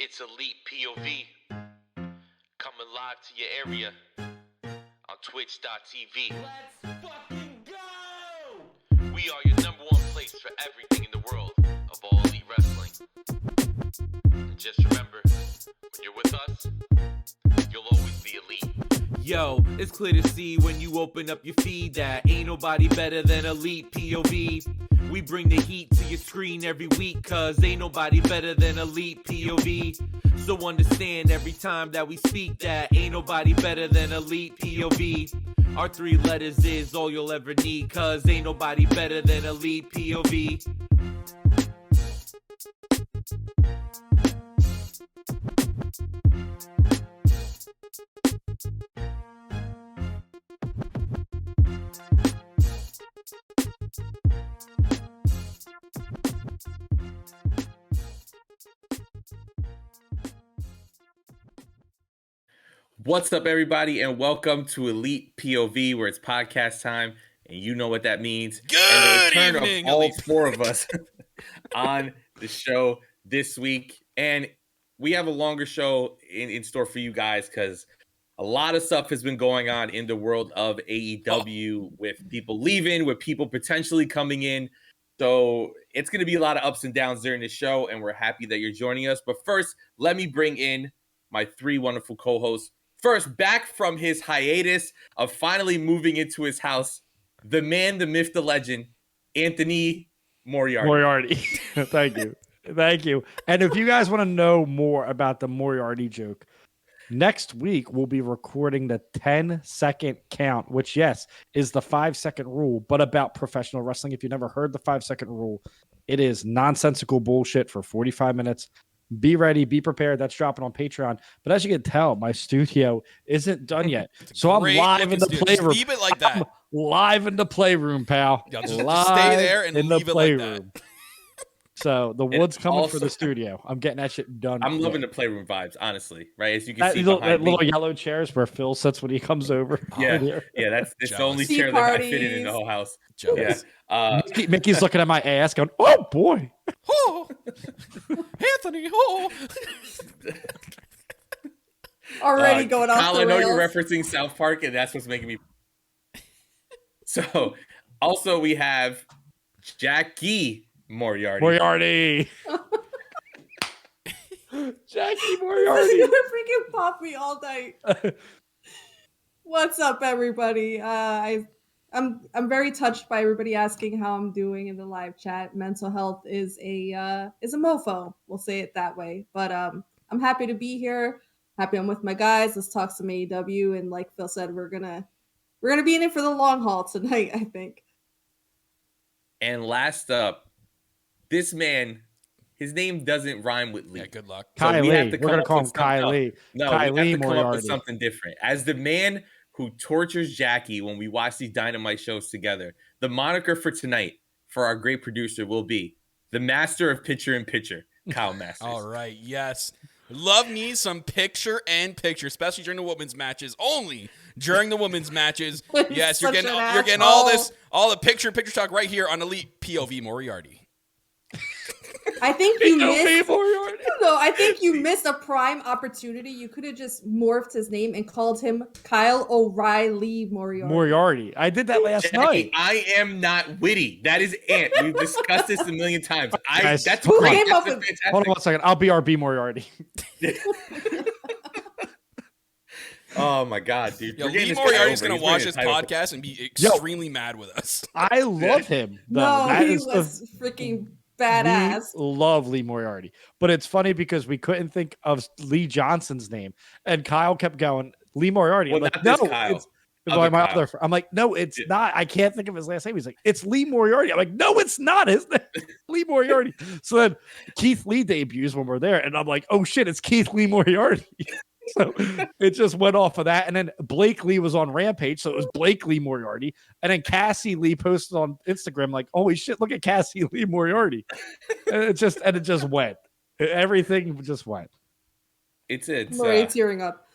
It's Elite POV, coming live to your area on twitch.tv. Let's fucking go! We are your number one place for everything in the world of all elite wrestling. And just remember, when you're with us, you'll always be elite. Yo, it's clear to see when you open up your feed that ain't nobody better than Elite POV. We bring the heat to your screen every week, cause ain't nobody better than Elite POV. So understand every time that we speak that ain't nobody better than Elite POV. Our 3 letters is all you'll ever need, cause ain't nobody better than Elite POV. What's up, everybody, and welcome to Elite POV, where it's podcast time, and you know what that means. Good and the return evening, of all Elite. 4 of us on the show this week. And we have a longer show in store for you guys because a lot of stuff has been going on in the world of AEW with people leaving, with people potentially coming in. So it's going to be a lot of ups and downs during the show, and we're happy that you're joining us. But first, let me bring in my 3 wonderful co-hosts. First, back from his hiatus of finally moving into his house, the man, the myth, the legend, Anthony Moriarty. Thank you. Thank you. And if you guys want to know more about the Moriarty joke, next week we'll be recording the 10-second count, which, yes, is the 5-second rule, but about professional wrestling. If you've never heard the 5-second rule, it is nonsensical bullshit for 45 minutes. Be ready, be prepared. That's dropping on Patreon. But as you can tell, my studio isn't done yet. So I'm live in the playroom. Leave it like that. I'm live in the playroom, pal. Yeah, just Live stay there and in the leave it like that. playroom. So the wood's coming also- for the studio. I'm getting that shit done. I'm loving the quick. playroom vibes, honestly, right? As you can that see little, behind me. little yellow chairs where Phil sits when he comes over. Yeah, that's the only Jealous. chair that I fit in the whole house. Jealous. Yeah. Mickey's looking at my ass going, oh boy. Oh, Anthony. Oh, Already going off Kyle, the I know rails. you're referencing South Park, and that's what's making me. So, also we have Jackie Moriarty. Jackie This Moriarty. is gonna freaking pop me all night. What's up, everybody? I'm very touched by everybody asking how I'm doing in the live chat. Mental health is a mofo. We'll say it that way. But I'm happy to be here. Happy I'm with my guys. Let's talk some AEW. And like Phil said, we're gonna be in it for the long haul tonight, I think. And last up, this man, his name doesn't rhyme with Lee. yeah. Good luck. So we have Kylie. to We're come going to up call him with something else. Kylie. No, we have Kylie to come up Moriarty. with something different. As the man who tortures Jackie when we watch these Dynamite shows together, the moniker for tonight for our great producer will be the master of picture-in-picture, Kyle Masters. All right. Yes. Love me some picture, especially during the women's matches. Only during the women's matches. Yes, you're Such getting an all asshole. this, all the picture talk right here on Elite POV Moriarty. I think you missed. Moriarty. No, I think you missed a prime opportunity. You could have just morphed his name and called him Kyle O'Reilly Moriarty. I did that last Jackie, night. I am not witty. That is Ant. We've discussed this a million times. Guys, That's who great. came up That's with- fantastic. Hold on 1 second. I'll be RB Moriarty. Oh my god, dude! Yo, We're getting Lee this guy Moriarty's over. going to He's watch winning this the title. podcast and be extremely mad with us. I love him. Though. No, That he is was freaking we badass. love Lee Moriarty. But it's funny because we couldn't think of Lee Johnson's name. And Kyle kept going, Lee Moriarty. Well, I'm like, not no, this Kyle. it's Other my Kyle. other I'm like, no, it's Yeah. not. I can't think of his last name. He's like, it's Lee Moriarty. I'm like, no, it's not, isn't it? Lee Moriarty. So then Keith Lee debuts when we're there, and I'm like, oh shit, it's Keith Lee Moriarty. So it just went off of that. And then Blake Lee was on Rampage, so it was Blake Lee Moriarty. And then Cassie Lee posted on Instagram, like, holy shit, look at Cassie Lee Moriarty. And it just went. Everything just went. It's Moriarty tearing up.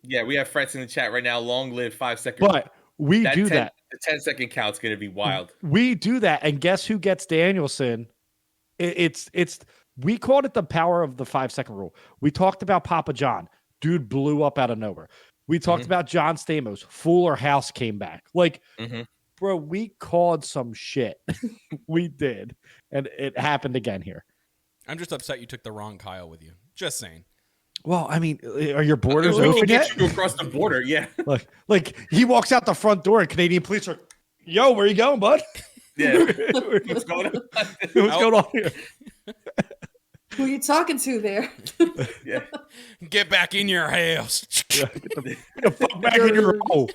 yeah. We have frets in the chat right now. Long live 5 seconds. But we do that. The 10-second count's gonna be wild. We do that. And guess who gets Danielson? It's We called it the power of the 5-second rule. We talked about Papa John. Dude blew up out of nowhere. We talked about John Stamos. Fuller House came back. Like, bro, we called some shit. We did. And it happened again here. I'm just upset you took the wrong Kyle with you. Just saying. Well, I mean, are your borders We open can yet? get you across the border. Yeah. Like he walks out the front door and Canadian police are, yo, where you going, bud? Yeah. What's going on? What's going on here? Who are you talking to there? Yeah. Get back in your house. Get the fuck back in your hole.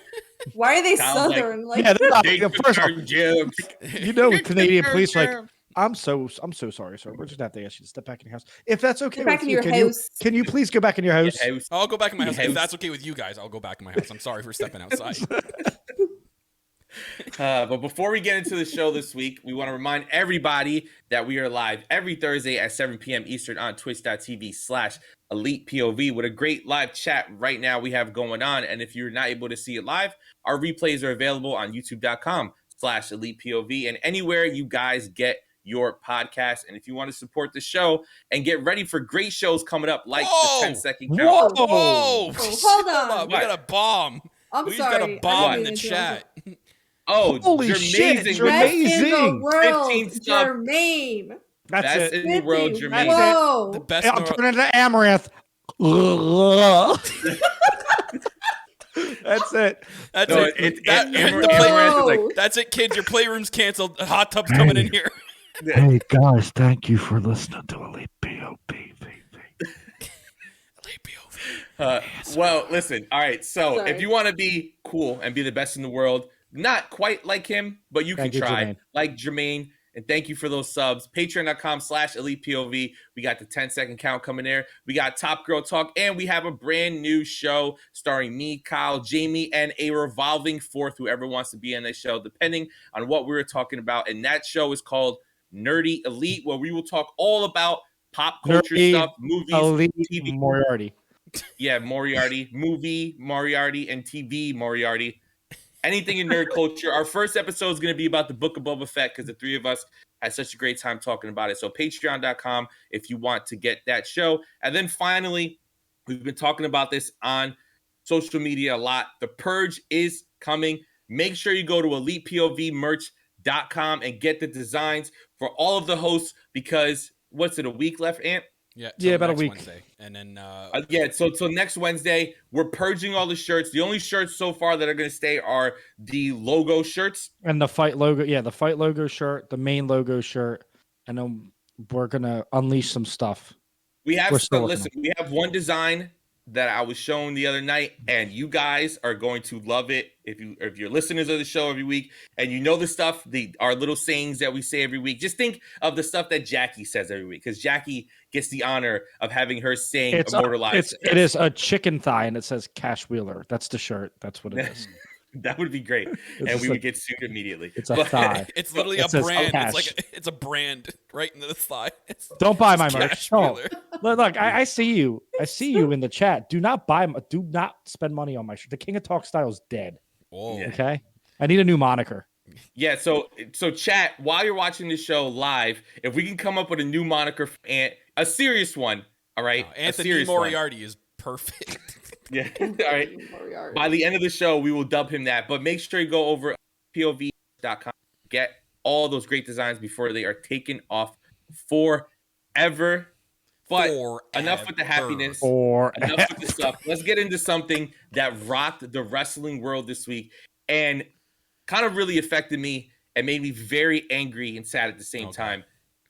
Why are they Sounds southern? Like, Yeah, they're not. They First off, jibs. you know, Canadian police like, I'm so sorry, sir. We're just gonna have to ask you to step back in your house. If that's okay Get back with in you, your can house. can you please go back in your house? I'll go back in my house. If House. that's okay with you guys, I'll go back in my house. I'm sorry for stepping outside. But before we get into the show this week, we want to remind everybody that we are live every Thursday at 7 p.m. Eastern on twitch.tv/ElitePOV with a great live chat right now we have going on. And if you're not able to see it live, our replays are available on youtube.com/ElitePOV and anywhere you guys get your podcast. And if you want to support the show and get ready for great shows coming up like Whoa. the 10-second count. Whoa! Oh, hold on. We got a bomb. I'm We just sorry. got a bomb I in didn't the mean to chat. Oh, Holy shit, Jermaine's Jermaine. Best in the Amazing. world, 15 subs. Jermaine. That's Best it. in the world, 50. Jermaine. Whoa. The best. I'm turning to Amaranth. That's it. That's No, it. Amaranth Whoa. is like, That's it, kids. Your playroom's canceled. A hot tub's coming in here. Hey guys, thank you for listening to Elite POV. well, listen. All right. So Sorry. if you want to be cool and be the best in the world, not quite like him, but you Thank can you, try Jermaine. like Jermaine. And thank you for those subs. Patreon.com/ElitePOV. We got the 10-second count coming there. We got Top Girl Talk. And we have a brand new show starring me, Kyle, Jamie, and a revolving fourth, whoever wants to be on this show, depending on what we were talking about. And that show is called Nerdy Elite, where we will talk all about pop culture Nerdy stuff, movies, Elite TV. Moriarty. Yeah, Moriarty, movie Moriarty, and TV Moriarty. Anything in nerd culture. Our first episode is going to be about the Book of Boba Fett because the three of us had such a great time talking about it. So patreon.com if you want to get that show. And then finally, we've been talking about this on social media a lot. The Purge is coming. Make sure you go to ElitePOVmerch.com and get the designs for all of the hosts because what's it, a week left, Ant? Yeah, about a next week. Wednesday. And then So next Wednesday, we're purging all the shirts. The only shirts so far that are going to stay are the logo shirts. And the fight logo, the fight logo shirt, the main logo shirt, and then we're gonna unleash some stuff. We have We're still working listen, we have one design that I was shown the other night, and you guys are going to love it if you're listeners of the show every week and you know the stuff, our little sayings that we say every week. Just think of the stuff that Jackie says every week, because Jackie gets the honor of having her saying immortalized. It is a chicken thigh, and it says Cash Wheeler. That's the shirt. That's what it is. That would be great, and we would get sued immediately. It's a thigh. it's literally It a says brand. cash. It's a brand right into the thigh. Don't buy my It's merch. Cash Don't. Wheeler. Look, I see you. I see you in the chat. Do not spend money on my shirt. The King of Talk style is dead. Whoa. Yeah. Okay. I need a new moniker. Yeah, so chat, while you're watching the show live, if we can come up with a new moniker for Ant, a serious one, all right? Wow, A Anthony serious Moriarty is perfect. Yeah, all right. Moriarty. By the end of the show, we will dub him that. But make sure you go over POV.com, get all those great designs before they are taken off forever. But enough with the happiness. Enough with the stuff. Let's get into something that rocked the wrestling world this week and kind of really affected me and made me very angry and sad at the same time.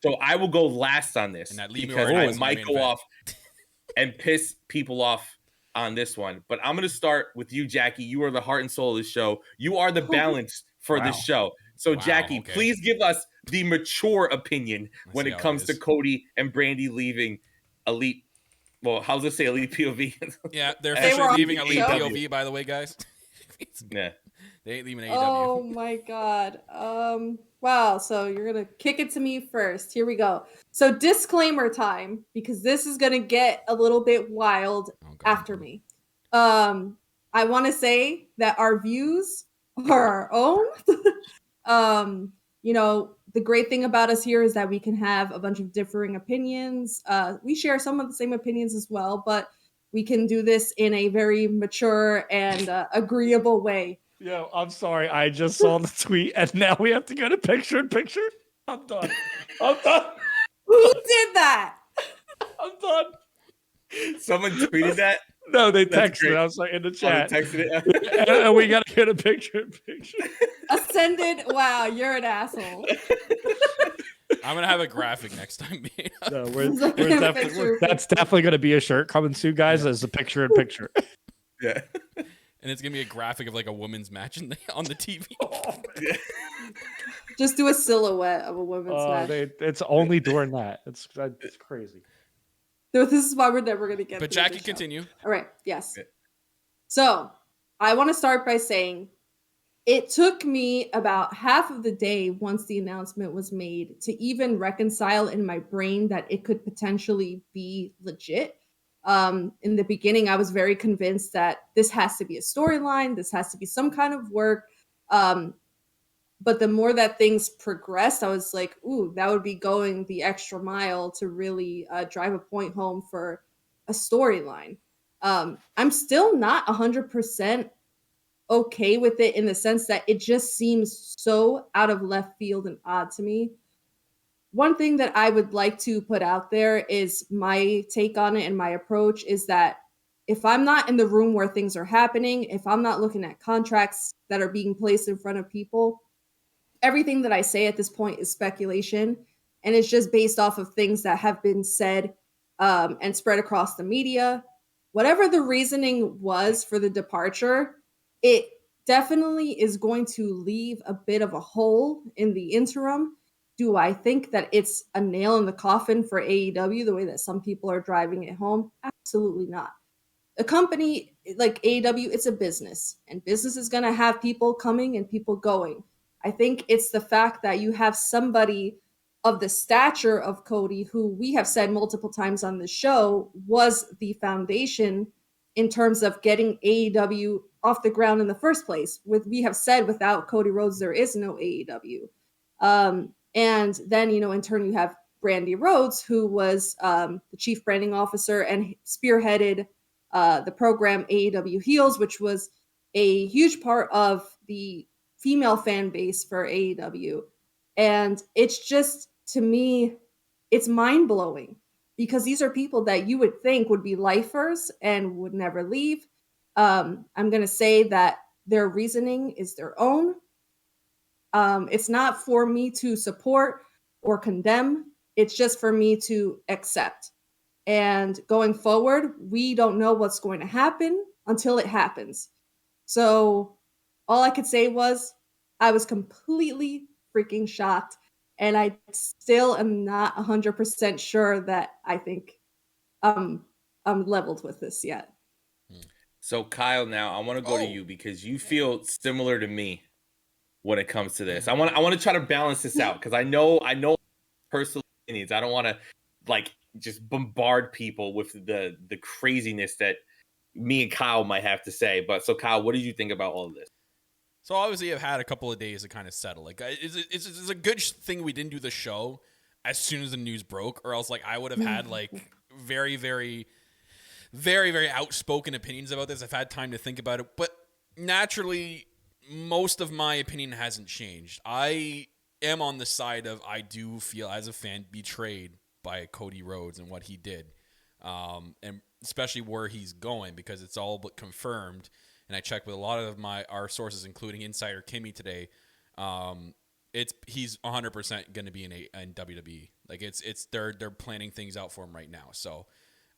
So I will go last on this And that Lee because Moriarty I was my might main go event. off and piss people off on this one. But I'm going to start with you, Jackie. You are the heart and soul of this show. You are the balance for this show. So, Jackie, okay. please give us the mature opinion when see it how comes it to is. Brandi and Brandi leaving Elite. Well, how's it say Elite POV? Yeah, they're They were officially on leaving the Elite show? POV, by the way, guys. Yeah. They ain't leaving AEW. Oh my god. Wow, so you're gonna kick it to me first. Here we go. So disclaimer time, because this is gonna get a little bit wild after me. I wanna say that our views are our own. You know, the great thing about us here is that we can have a bunch of differing opinions. We share some of the same opinions as well, but we can do this in a very mature and agreeable way. Yo, I'm sorry. I just saw the tweet, and now we have to go to picture in picture. I'm done. I'm done. Who did that? I'm done. Someone tweeted that. No, they That's texted it. great. I was like in the Oh, chat. they texted it. And we got to get a picture in picture. Ascended. Wow, you're an asshole. I'm gonna have a graphic next time. No, that's definitely going to be a shirt coming soon, guys. As a picture in picture. Yeah. And it's gonna be a graphic of like a women's match on the TV. Yeah. Just do a silhouette of a women's match. It's only during that. It's crazy. So this is why we're never going to get. But through Jackie, the show. continue. All right. Yes. Okay. So I want to start by saying it took me about half of the day once the announcement was made to even reconcile in my brain that it could potentially be legit. In the beginning, I was very convinced that this has to be a storyline. This has to be some kind of work. But the more that things progressed, I was like, ooh, that would be going the extra mile to really drive a point home for a storyline. I'm still not 100% okay with it in the sense that it just seems so out of left field and odd to me. One thing that I would like to put out there is my take on it and my approach is that if I'm not in the room where things are happening, if I'm not looking at contracts that are being placed in front of people, everything that I say at this point is speculation, and it's just based off of things that have been said and spread across the media. Whatever the reasoning was for the departure, it definitely is going to leave a bit of a hole in the interim. Do I think that it's a nail in the coffin for AEW the way that some people are driving it home? Absolutely not. A company like AEW, it's a business, and business is going to have people coming and people going. I think it's the fact that you have somebody of the stature of Cody, who we have said multiple times on the show was the foundation in terms of getting AEW off the ground in the first place. We have said without Cody Rhodes, there is no AEW. And then, in turn, you have Brandi Rhodes, who was the chief branding officer and spearheaded the program AEW Heels, which was a huge part of the female fan base for AEW. And it's just, to me, it's mind-blowing because these are people that you would think would be lifers and would never leave. I'm going to say that their reasoning is their own. It's not for me to support or condemn. It's just for me to accept. And going forward, we don't know what's going to happen until it happens. So all I could say was I was completely freaking shocked. And I still am not 100% sure that I think I'm leveled with this yet. So Kyle, now I want to go to you because you feel similar to me when it comes to this. I want to try to balance this out because I know personal opinions. I don't want to just bombard people with the craziness that me and Kyle might have to say. But so Kyle, what did you think about all of this? So obviously I've had a couple of days to kind of settle. Like it's a good thing we didn't do the show as soon as the news broke, or else I would have had very, very, very, very outspoken opinions about this. I've had time to think about it, but naturally most of my opinion hasn't changed. I am on the side of I do feel as a fan betrayed by Cody Rhodes and what he did, and especially where he's going because it's all but confirmed. And I checked with a lot of our sources, including Insider Kimmy today. He's 100% going to be in WWE. They're planning things out for him right now. So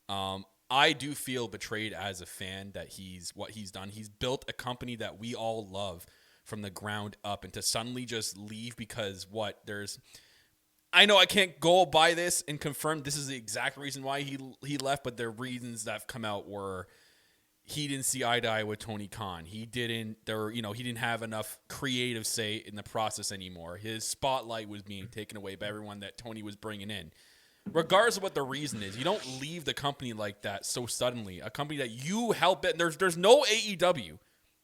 I do feel betrayed as a fan that what he's done. He's built a company that we all love from the ground up, and to suddenly just leave because I know I can't go by this and confirm this is the exact reason why he left, but the reasons that have come out were he didn't see eye to eye with Tony Khan. He didn't have enough creative say in the process anymore. His spotlight was being taken away by everyone that Tony was bringing in. Regardless of what the reason is, you don't leave the company like that so suddenly. A company that you help it. There's no AEW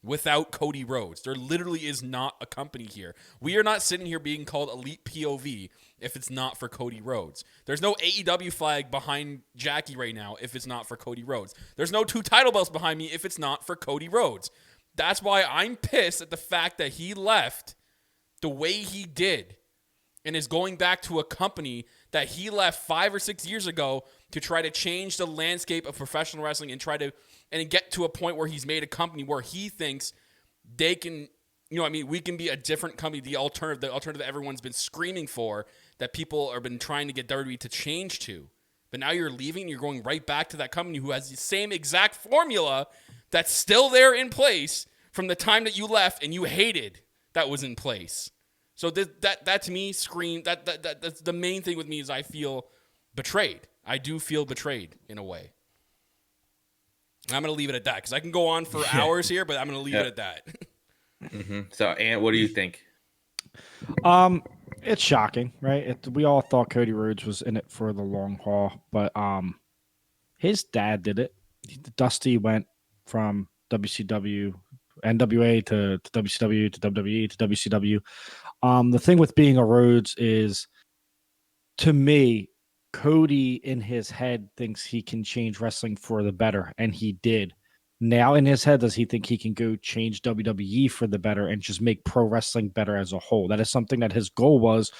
without Cody Rhodes. There literally is not a company here. We are not sitting here being called Elite POV if it's not for Cody Rhodes. There's no AEW flag behind Jackie right now if it's not for Cody Rhodes. There's no 2 title belts behind me if it's not for Cody Rhodes. That's why I'm pissed at the fact that he left the way he did and is going back to a company that he left 5 or 6 years ago to try to change the landscape of professional wrestling and try to get to a point where he's made a company where he thinks they can, we can be a different company, the alternative that everyone's been screaming for, that people have been trying to get WWE to change to. But now you're leaving, you're going right back to that company who has the same exact formula that's still there in place from the time that you left and you hated that was in place. So that to me that's the main thing with me is I feel betrayed. I do feel betrayed in a way. I'm going to leave it at that because I can go on for hours here, but I'm going to leave it at that. Mm-hmm. So, Ant, what do you think? It's shocking, right? We all thought Cody Rhodes was in it for the long haul, but his dad did it. Dusty went from WCW, NWA to WCW to WWE to WCW. The thing with being a Rhodes is, to me, Cody in his head thinks he can change wrestling for the better, and he did. Now in his head, does he think he can go change WWE for the better and just make pro wrestling better as a whole? That is something that his goal was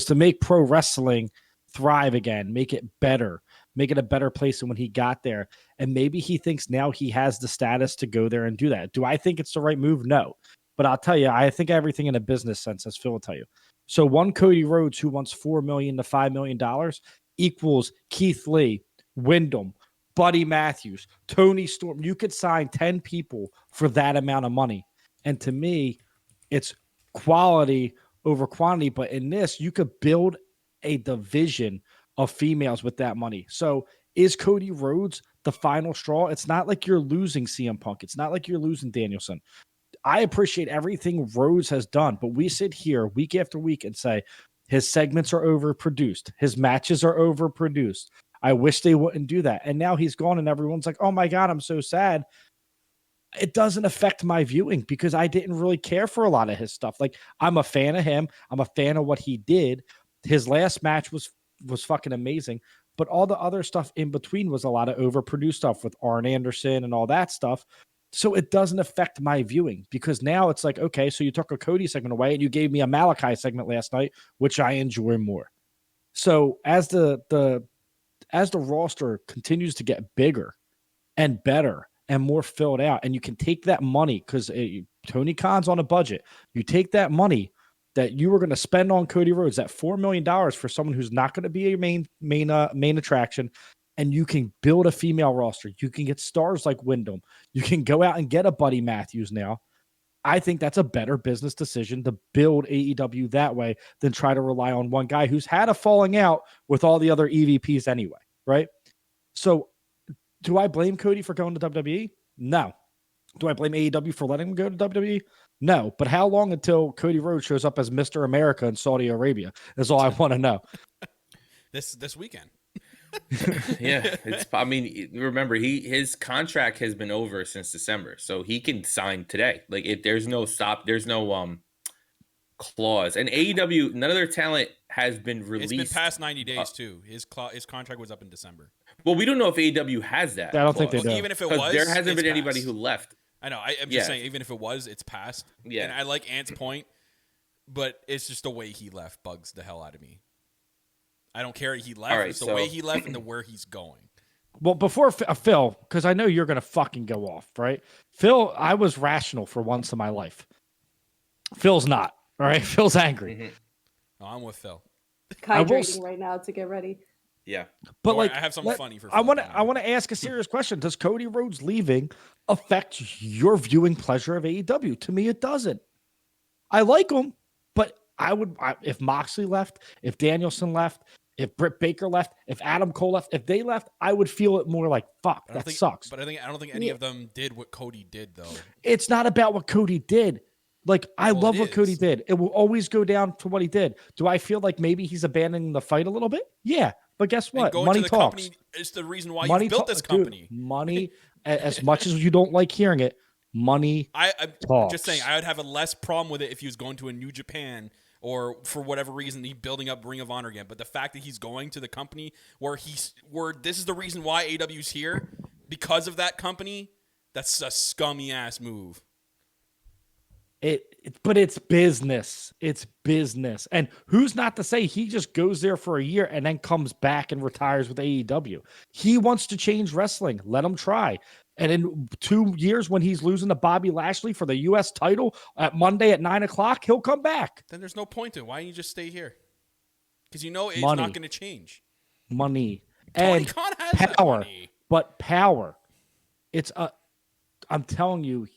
to make pro wrestling thrive again, make it better, make it a better place than when he got there. And maybe he thinks now he has the status to go there and do that. Do I think it's the right move? No. But I'll tell you, I think everything in a business sense, as Phil will tell you. So one Cody Rhodes who wants $4 million to $5 million equals Keith Lee, Wyndham, Buddy Matthews, Tony Storm. You could sign 10 people for that amount of money. And to me, it's quality over quantity. But in this, you could build a division of females with that money. So is Cody Rhodes the final straw? It's not like you're losing CM Punk. It's not like you're losing Danielson. I appreciate everything Rhodes has done, but we sit here week after week and say his segments are overproduced. His matches are overproduced. I wish they wouldn't do that. And now he's gone and everyone's like, oh my God, I'm so sad. It doesn't affect my viewing because I didn't really care for a lot of his stuff. Like, I'm a fan of him. I'm a fan of what he did. His last match was fucking amazing. But all the other stuff in between was a lot of overproduced stuff with Arn Anderson and all that stuff. So it doesn't affect my viewing because now it's like, okay, so you took a Cody segment away and you gave me a Malachi segment last night, which I enjoy more. So as the roster continues to get bigger and better and more filled out, and you can take that money because Tony Khan's on a budget. You take that money that you were going to spend on Cody Rhodes, that $4 million for someone who's not going to be a main attraction, and you can build a female roster. You can get stars like Wyndham. You can go out and get a Buddy Matthews now. I think that's a better business decision to build AEW that way than try to rely on one guy who's had a falling out with all the other EVPs anyway, right? So do I blame Cody for going to WWE? No. Do I blame AEW for letting him go to WWE? No. But how long until Cody Rhodes shows up as Mr. America in Saudi Arabia is all I want to know. This weekend. Yeah, remember his contract has been over since December, so he can sign today. Like, there's no clause. And AEW, none of their talent has been released. It's been past 90 days too. His contract was up in December. Well, we don't know if AEW has that. I don't think they do. Even if it was, there hasn't been anybody passed. who left. I know. I'm just saying, even if it was, it's passed. Yeah. And I like Ant's point, but it's just the way he left bugs the hell out of me. I don't care he left. It's the way he left and where he's going. Well, before Phil, because I know you're going to fucking go off, right? Phil, I was rational for once in my life. Phil's not, all right? Phil's angry. Mm-hmm. No, I'm with Phil. Hydrating right now to get ready. Yeah. But I have something funny for Phil. I want to ask a serious question. Does Cody Rhodes leaving affect your viewing pleasure of AEW? To me, it doesn't. I like him, but if Moxley left, if Danielson left, if Britt Baker left, if Adam Cole left, if they left, I would feel it more like, fuck, that sucks. But I don't think any of them did what Cody did, though. It's not about what Cody did. Like, I love what Cody did. It will always go down to what he did. Do I feel like maybe he's abandoning the fight a little bit? Yeah. But guess what? Money talks. Company is the reason why you built this company. Dude, money, as much as you don't like hearing it, Money I'm talks. just saying I would have a less problem with it if he was going to a New Japan or for whatever reason he's building up Ring of Honor again. But the fact that he's going to the company where this is the reason why AEW's here because of that company, that's a scummy ass move. But it's business. It's business. And who's not to say he just goes there for a year and then comes back and retires with AEW? He wants to change wrestling. Let him try. And in 2 years, when he's losing to Bobby Lashley for the U.S. title at Monday at 9:00, he'll come back. Then there's no point to it. Why don't you just stay here? Because you know it's Money. not going to change. Money. Tony And Khan has that power. money. But power. I'm telling you,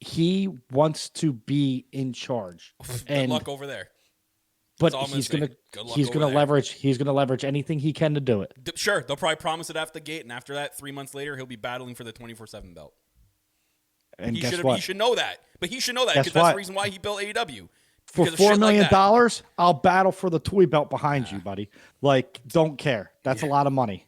he wants to be in charge. Good luck over there. But all I'm he's gonna gonna say. Good luck he's over gonna there. leverage anything he can to do it. Sure, they'll probably promise it after the gate, and after that, 3 months later, he'll be battling for the 24/7 belt. And He guess should what? he should know that, but he should know that Guess because that's what? the reason why he built AEW. For Because of shit $4 like million, that. I'll battle for the toy belt behind you, buddy. Like, don't care. That's a lot of money.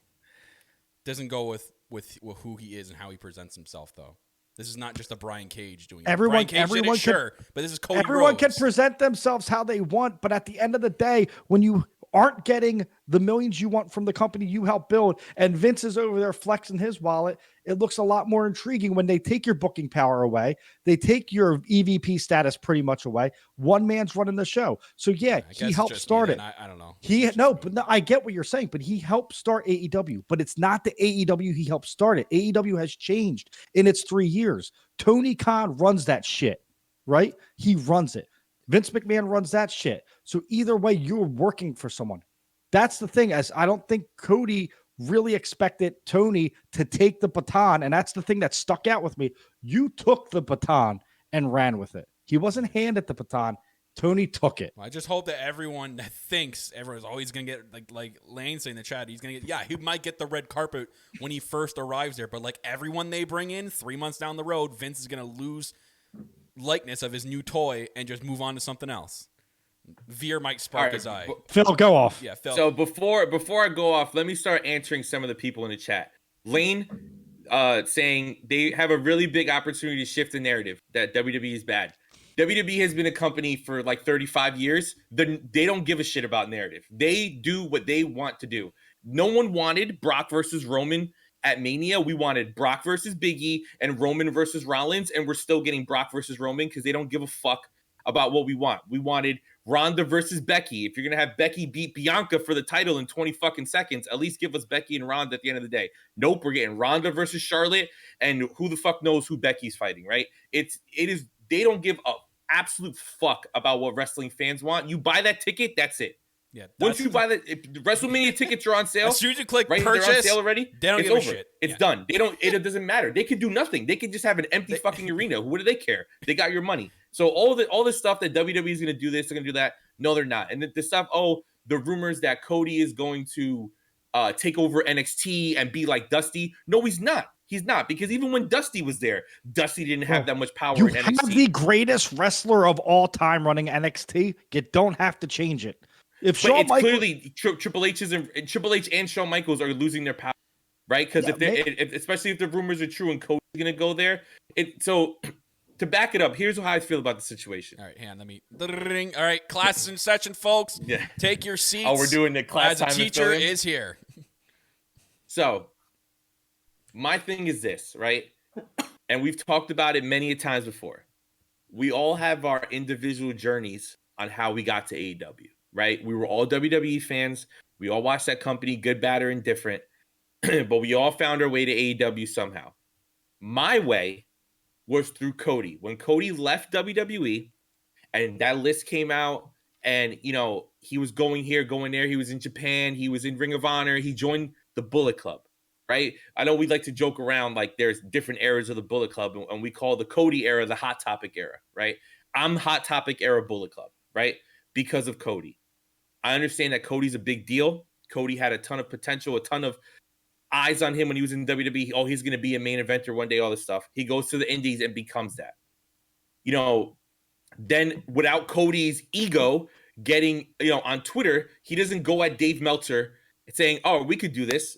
Doesn't go with who he is and how he presents himself, though. This is not just a Brian Cage doing it. Everyone Brian Cage did it, sure, but this is Cody Everyone can Rhodes. present themselves how they want, but at the end of the day, when you aren't getting the millions you want from the company you helped build, and Vince is over there flexing his wallet, it looks a lot more intriguing when they take your booking power away. They take your EVP status pretty much away. One man's running the show. So yeah, I guess he it's helped just start me, it. then. I don't know. I get what you're saying, but he helped start AEW, but it's not the AEW he helped start it. AEW has changed in its 3 years. Tony Khan runs that shit, right? He runs it. Vince McMahon runs that shit. So either way, you're working for someone. That's the thing. As I don't think Cody really expected Tony to take the baton, and that's the thing that stuck out with me. You took the baton and ran with it. He wasn't handed the baton. Tony took it. I just hope that everyone that thinks everyone's always going to get, like Lane saying in the chat, he's going to get, he might get the red carpet when he first arrives there, but like everyone they bring in 3 months down the road, Vince is going to lose likeness of his new toy and just move on to something else. Veer might spark his eye. Phil, go off. Yeah, Phil. So before I go off, let me start answering some of the people in the chat. Lane saying they have a really big opportunity to shift the narrative that WWE is bad. WWE has been a company for like 35 years. They don't give a shit about narrative. They do what they want to do. No one wanted Brock versus Roman at Mania. We wanted Brock versus Big E and Roman versus Rollins, and we're still getting Brock versus Roman because they don't give a fuck about what we want. We wanted Ronda versus Becky. If you're going to have Becky beat Bianca for the title in 20 fucking seconds, at least give us Becky and Ronda at the end of the day. Nope, we're getting Ronda versus Charlotte, and who the fuck knows who Becky's fighting, right? They don't give a absolute fuck about what wrestling fans want. You buy that ticket, that's it. Yeah, Once you buy if the WrestleMania tickets are on sale, as soon as you click right, purchase, they're on sale already. they don't it's give over. a shit. It's done. It doesn't matter. They could do nothing. They could just have an empty fucking arena. What do they care? They got your money. So all the stuff that WWE is going to do this, they're going to do that. No, they're not. And the stuff. Oh, the rumors that Cody is going to take over NXT and be like Dusty. No, he's not. He's not, because even when Dusty was there, Dusty didn't have that much power You in have NXT. the greatest wrestler of all time running NXT. You don't have to change it. If But Shawn it's Michaels, clearly Triple H and Shawn Michaels are losing their power, right? Because especially if the rumors are true and Cody's going to go there. So to back it up, here's how I feel about the situation. All right, hang on, let me. All right, class is in session, folks. Yeah. Take your seats. Oh, we're doing the class as a time teacher filling? is here. So my thing is this, right? And we've talked about it many a times before. We all have our individual journeys on how we got to AEW, right? We were all WWE fans. We all watched that company, good, bad, or indifferent. But we all found our way to AEW somehow. My way was through Cody. When Cody left WWE and that list came out and, you know, he was going here, going there. He was in Japan. He was in Ring of Honor. He joined the Bullet Club, right? I know we like to joke around like there's different eras of the Bullet Club, and we call the Cody era the Hot Topic era, right? I'm Hot Topic era Bullet Club, right? Because of Cody. I understand that Cody's a big deal. Cody had a ton of potential, a ton of eyes on him when he was in WWE. Oh, he's going to be a main eventer one day, all this stuff. He goes to the Indies and becomes that. You know, then without Cody's ego getting, you know, on Twitter, he doesn't go at Dave Meltzer saying, oh, we could do this.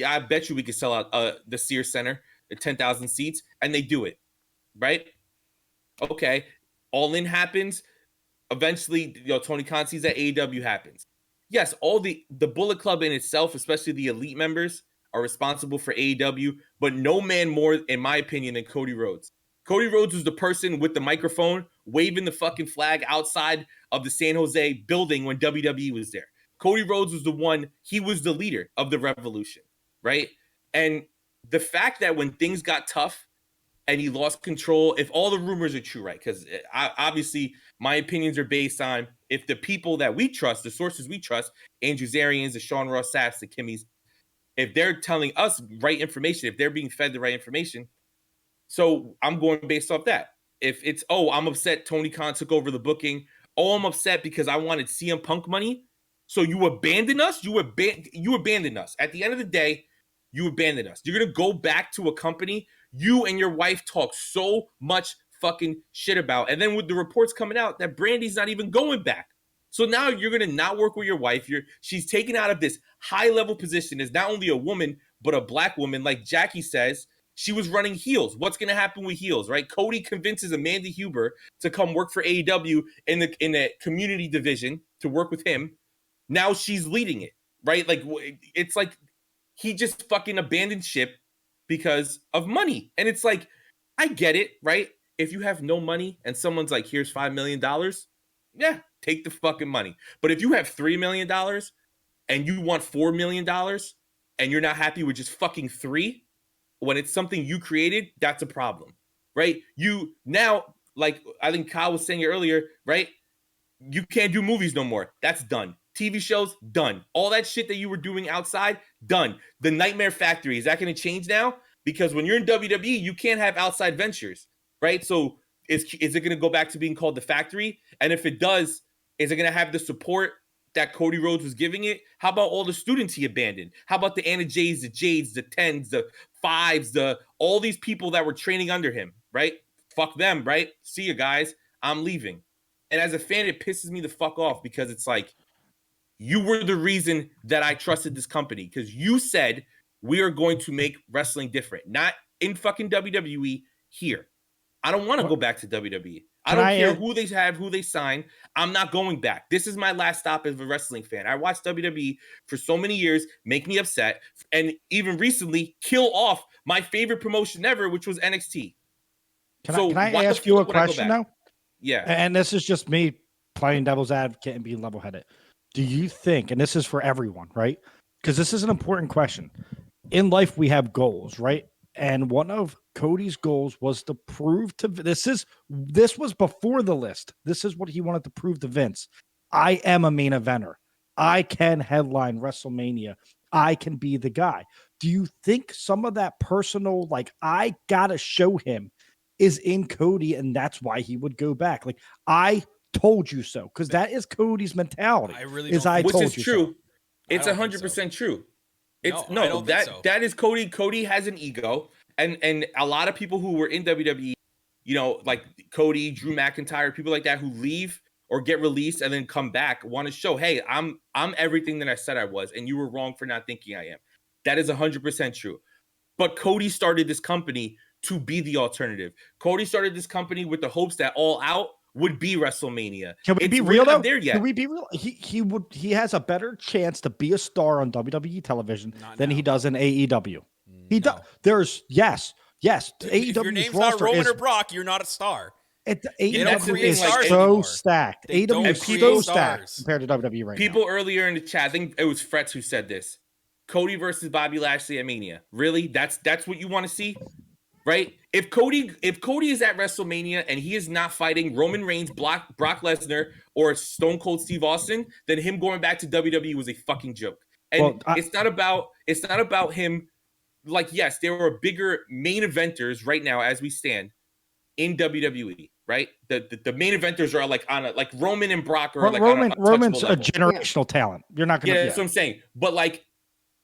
I bet you we could sell out the Sears Center, the 10,000 seats, and they do it. right? Okay, All In happens. Eventually, Tony Khan sees that AEW happens. Yes, all the Bullet Club in itself, especially the elite members, are responsible for AEW, but no man more, in my opinion, than Cody Rhodes. Cody Rhodes was the person with the microphone waving the fucking flag outside of the San Jose building when WWE was there. Cody Rhodes was the one, he was the leader of the revolution, right? And the fact that when things got tough and he lost control, if all the rumors are true, right? Because obviously my opinions are based on if the people that we trust, the sources we trust, Andrew Zarians, the Sean Ross Saps, the Kimmys, if they're telling us right information, if they're being fed the right information, so I'm going based off that. If it's, I'm upset Tony Khan took over the booking. I'm upset because I wanted CM Punk money. So you abandoned us? You abandoned us. At the end of the day, you abandoned us. You're going to go back to a company you and your wife talk so much fucking shit about. And then with the reports coming out that Brandi's not even going back. So now you're going to not work with your wife. She's taken out of this high-level position as not only a woman, but a black woman. Like Jackie says, she was running heels. What's going to happen with heels, right? Cody convinces Amanda Huber to come work for AEW in the community division to work with him. Now she's leading it, right? Like, it's like he just fucking abandoned ship because of money. And it's like, I get it, right? If you have no money and someone's like, here's $5 million, yeah, take the fucking money. But if you have $3 million and you want $4 million and you're not happy with just fucking $3, when it's something you created, that's a problem, right? You now, like I think Kyle was saying earlier, right? You can't do movies no more. That's done. TV shows, done. All that shit that you were doing outside, done. The Nightmare Factory, is that going to change now? Because when you're in WWE, you can't have outside ventures, right? So is it going to go back to being called the Factory? And if it does, is it going to have the support that Cody Rhodes was giving it? How about all the students he abandoned? How about the Anna Jays, the Jades, the Tens, the Fives, all these people that were training under him, right? Fuck them, right? See you guys. I'm leaving. And as a fan, it pisses me the fuck off because it's like, you were the reason that I trusted this company because you said we are going to make wrestling different, not in fucking WWE here. I don't want to go back to WWE. I don't care who they have, who they sign. I'm not going back. This is my last stop as a wrestling fan. I watched WWE for so many years, make me upset, and even recently kill off my favorite promotion ever, which was NXT. Can I ask you a question now? Yeah. And this is just me playing devil's advocate and being level-headed. Do you think, and this is for everyone, right? Because this is an important question. In life, we have goals, right? And one of Cody's goals was to prove to this was before the list. This is what he wanted to prove to Vince. I am a main eventer. I can headline WrestleMania. I can be the guy. Do you think some of that personal, like, I gotta show him is in Cody, and that's why he would go back? Like, I told you so, because that is Cody's mentality. I really is don't I which told is you true. so. It's 100% true. It's No, I don't think so. that is Cody. Cody has an ego, and a lot of people who were in WWE, like Cody, Drew McIntyre, people like that who leave or get released and then come back want to show, hey, I'm everything that I said I was, and you were wrong for not thinking I am. That is 100% true. But Cody started this company to be the alternative. Cody started this company with the hopes that All Out would be WrestleMania. Can we be real though? There yet. Can we be real? He has a better chance to be a star on WWE television than he does in AEW. He does. There's yes. If your name's not Roman or Brock, you're not a star. AEW is so anymore. stacked. They AEW is don't so create stacked stars. compared to WWE right People now. earlier in the chat, I think it was Fretz who said this. Cody versus Bobby Lashley at Mania. Really? That's what you want to see? Right? If Cody is at WrestleMania and he is not fighting Roman Reigns, Brock Lesnar, or Stone Cold Steve Austin, then him going back to WWE was a fucking joke. And it's not about him. Like, yes, there are bigger main eventers right now as we stand in WWE, right? The main eventers are like on like Roman and Brock are like Roman's a level. generational talent. You're not gonna. Yeah, that's what I'm saying. But like,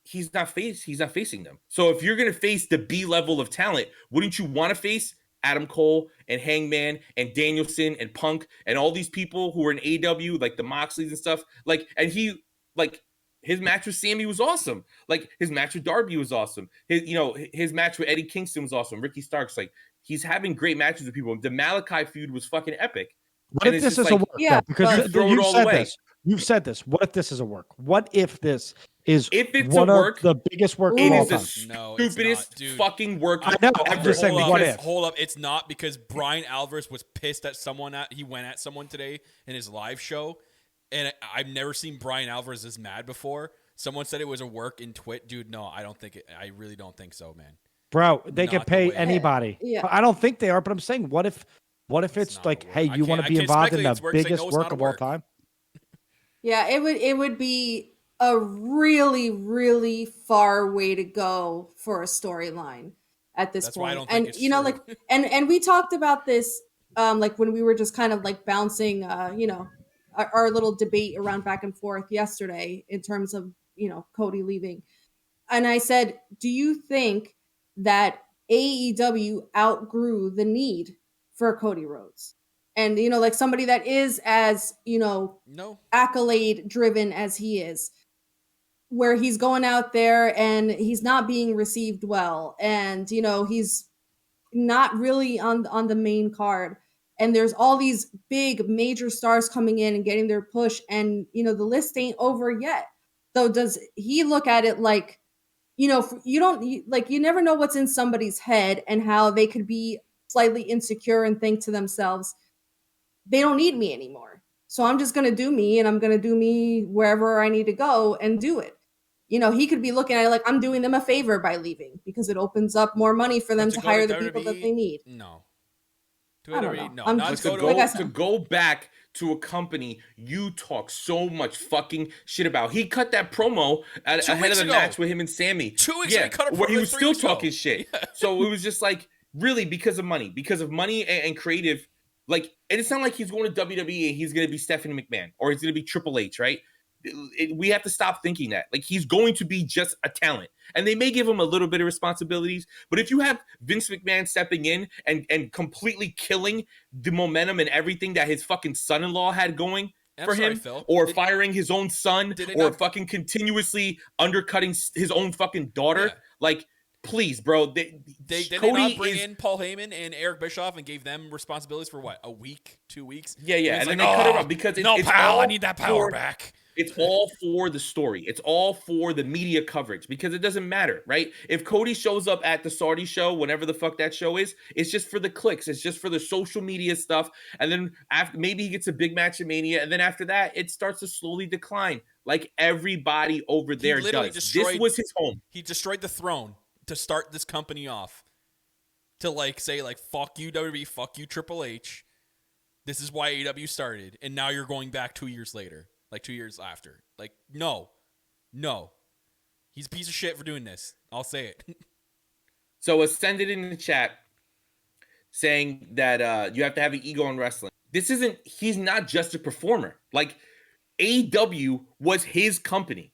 he's not facing them. So if you're gonna face the B level of talent, wouldn't you want to face Adam Cole and Hangman and Danielson and Punk and all these people who are in AEW, like the Moxleys and stuff? Like, and his match with Sami was awesome. Like his match with Darby was awesome. His match with Eddie Kingston was awesome. Ricky Starks, like He's having great matches with people. The Malachi feud was fucking epic. What And if it's this just is a like, work? Yeah, though? Because but- Throw it you've all said away. this. You've said this. What if this is a work? What if this is If it's one a of work, the biggest work it of all is the time? No, it's stupidest not, dude. fucking work I know, I'm ever. just saying, hold what up, if? Hold up. It's not because Brian Alvarez was pissed at someone. He went at someone today in his live show, and I've never seen Brian Alvarez this mad before. Someone said it was a work in Twit. Dude, no, I don't think it. I really don't think so, man. Bro, they Not can the pay way- anybody. Yeah. I don't think they are, but I'm saying, what if it's not like, a work. hey, I you want to can't- be I can't involved in speculate the it's work, say, biggest no, it's work not a of all work. time? Yeah, it would be a really, really far way to go for a storyline at this That's point. why I don't think it's you know, true. like and we talked about this like when we were just kind of like bouncing our little debate around back and forth yesterday in terms of, Cody leaving. And I said, do you think that AEW outgrew the need for Cody Rhodes? And, like somebody that is as, No. accolade driven as he is, where he's going out there and he's not being received well. And, he's not really on the main card. And there's all these big major stars coming in and getting their push. And, the list ain't over yet. So does he look at it like, you never know what's in somebody's head and how they could be slightly insecure and think to themselves, they don't need me anymore. So I'm just going to do me, and I'm going to do me wherever I need to go and do it. He could be looking at it like I'm doing them a favor by leaving because it opens up more money for them But to go hire to the people that WWE? they need. No. I don't WWE? know. No. I'm Not just- to to go go like I to. said- to go back to a company you talk so much fucking shit about. He cut that promo 2 ahead of weeks the ago. match with him and Sammy. 2 weeks ago, he cut a where he promo was 3 still weeks ago. talking shit. Yeah. So it was just like really because of money and creative. Like, and it's not like he's going to WWE and he's going to be Stephanie McMahon or he's going to be Triple H, right? We have to stop thinking that. Like, he's going to be just a talent. And they may give him a little bit of responsibilities, but if you have Vince McMahon stepping in and completely killing the momentum and everything that his fucking son-in-law had going I'm for sorry, him, Phil. or firing his own son, Did it or not- fucking continuously undercutting his own fucking daughter, Yeah. like, please, bro. Did they Cody not bring is- in Paul Heyman and Eric Bischoff and gave them responsibilities for what, a week, 2 weeks? Yeah, it's and then like, they cut it "Oh, off because no, it's pal, all I need that power for- back. It's all for the story. It's all for the media coverage because it doesn't matter, right? If Cody shows up at the Saudi show, whenever the fuck that show is, it's just for the clicks. It's just for the social media stuff. And then after, maybe he gets a big match at Mania. And then after that, it starts to slowly decline like everybody over there literally does. destroyed- This was his home. He destroyed the throne to start this company off. To say fuck you WWE, fuck you Triple H. This is why AEW started, and now you're going back 2 years later, 2 years after. No, he's a piece of shit for doing this. I'll say it. So Ascended in the chat saying that you have to have an ego in wrestling. He's not just a performer. Like, AEW was his company.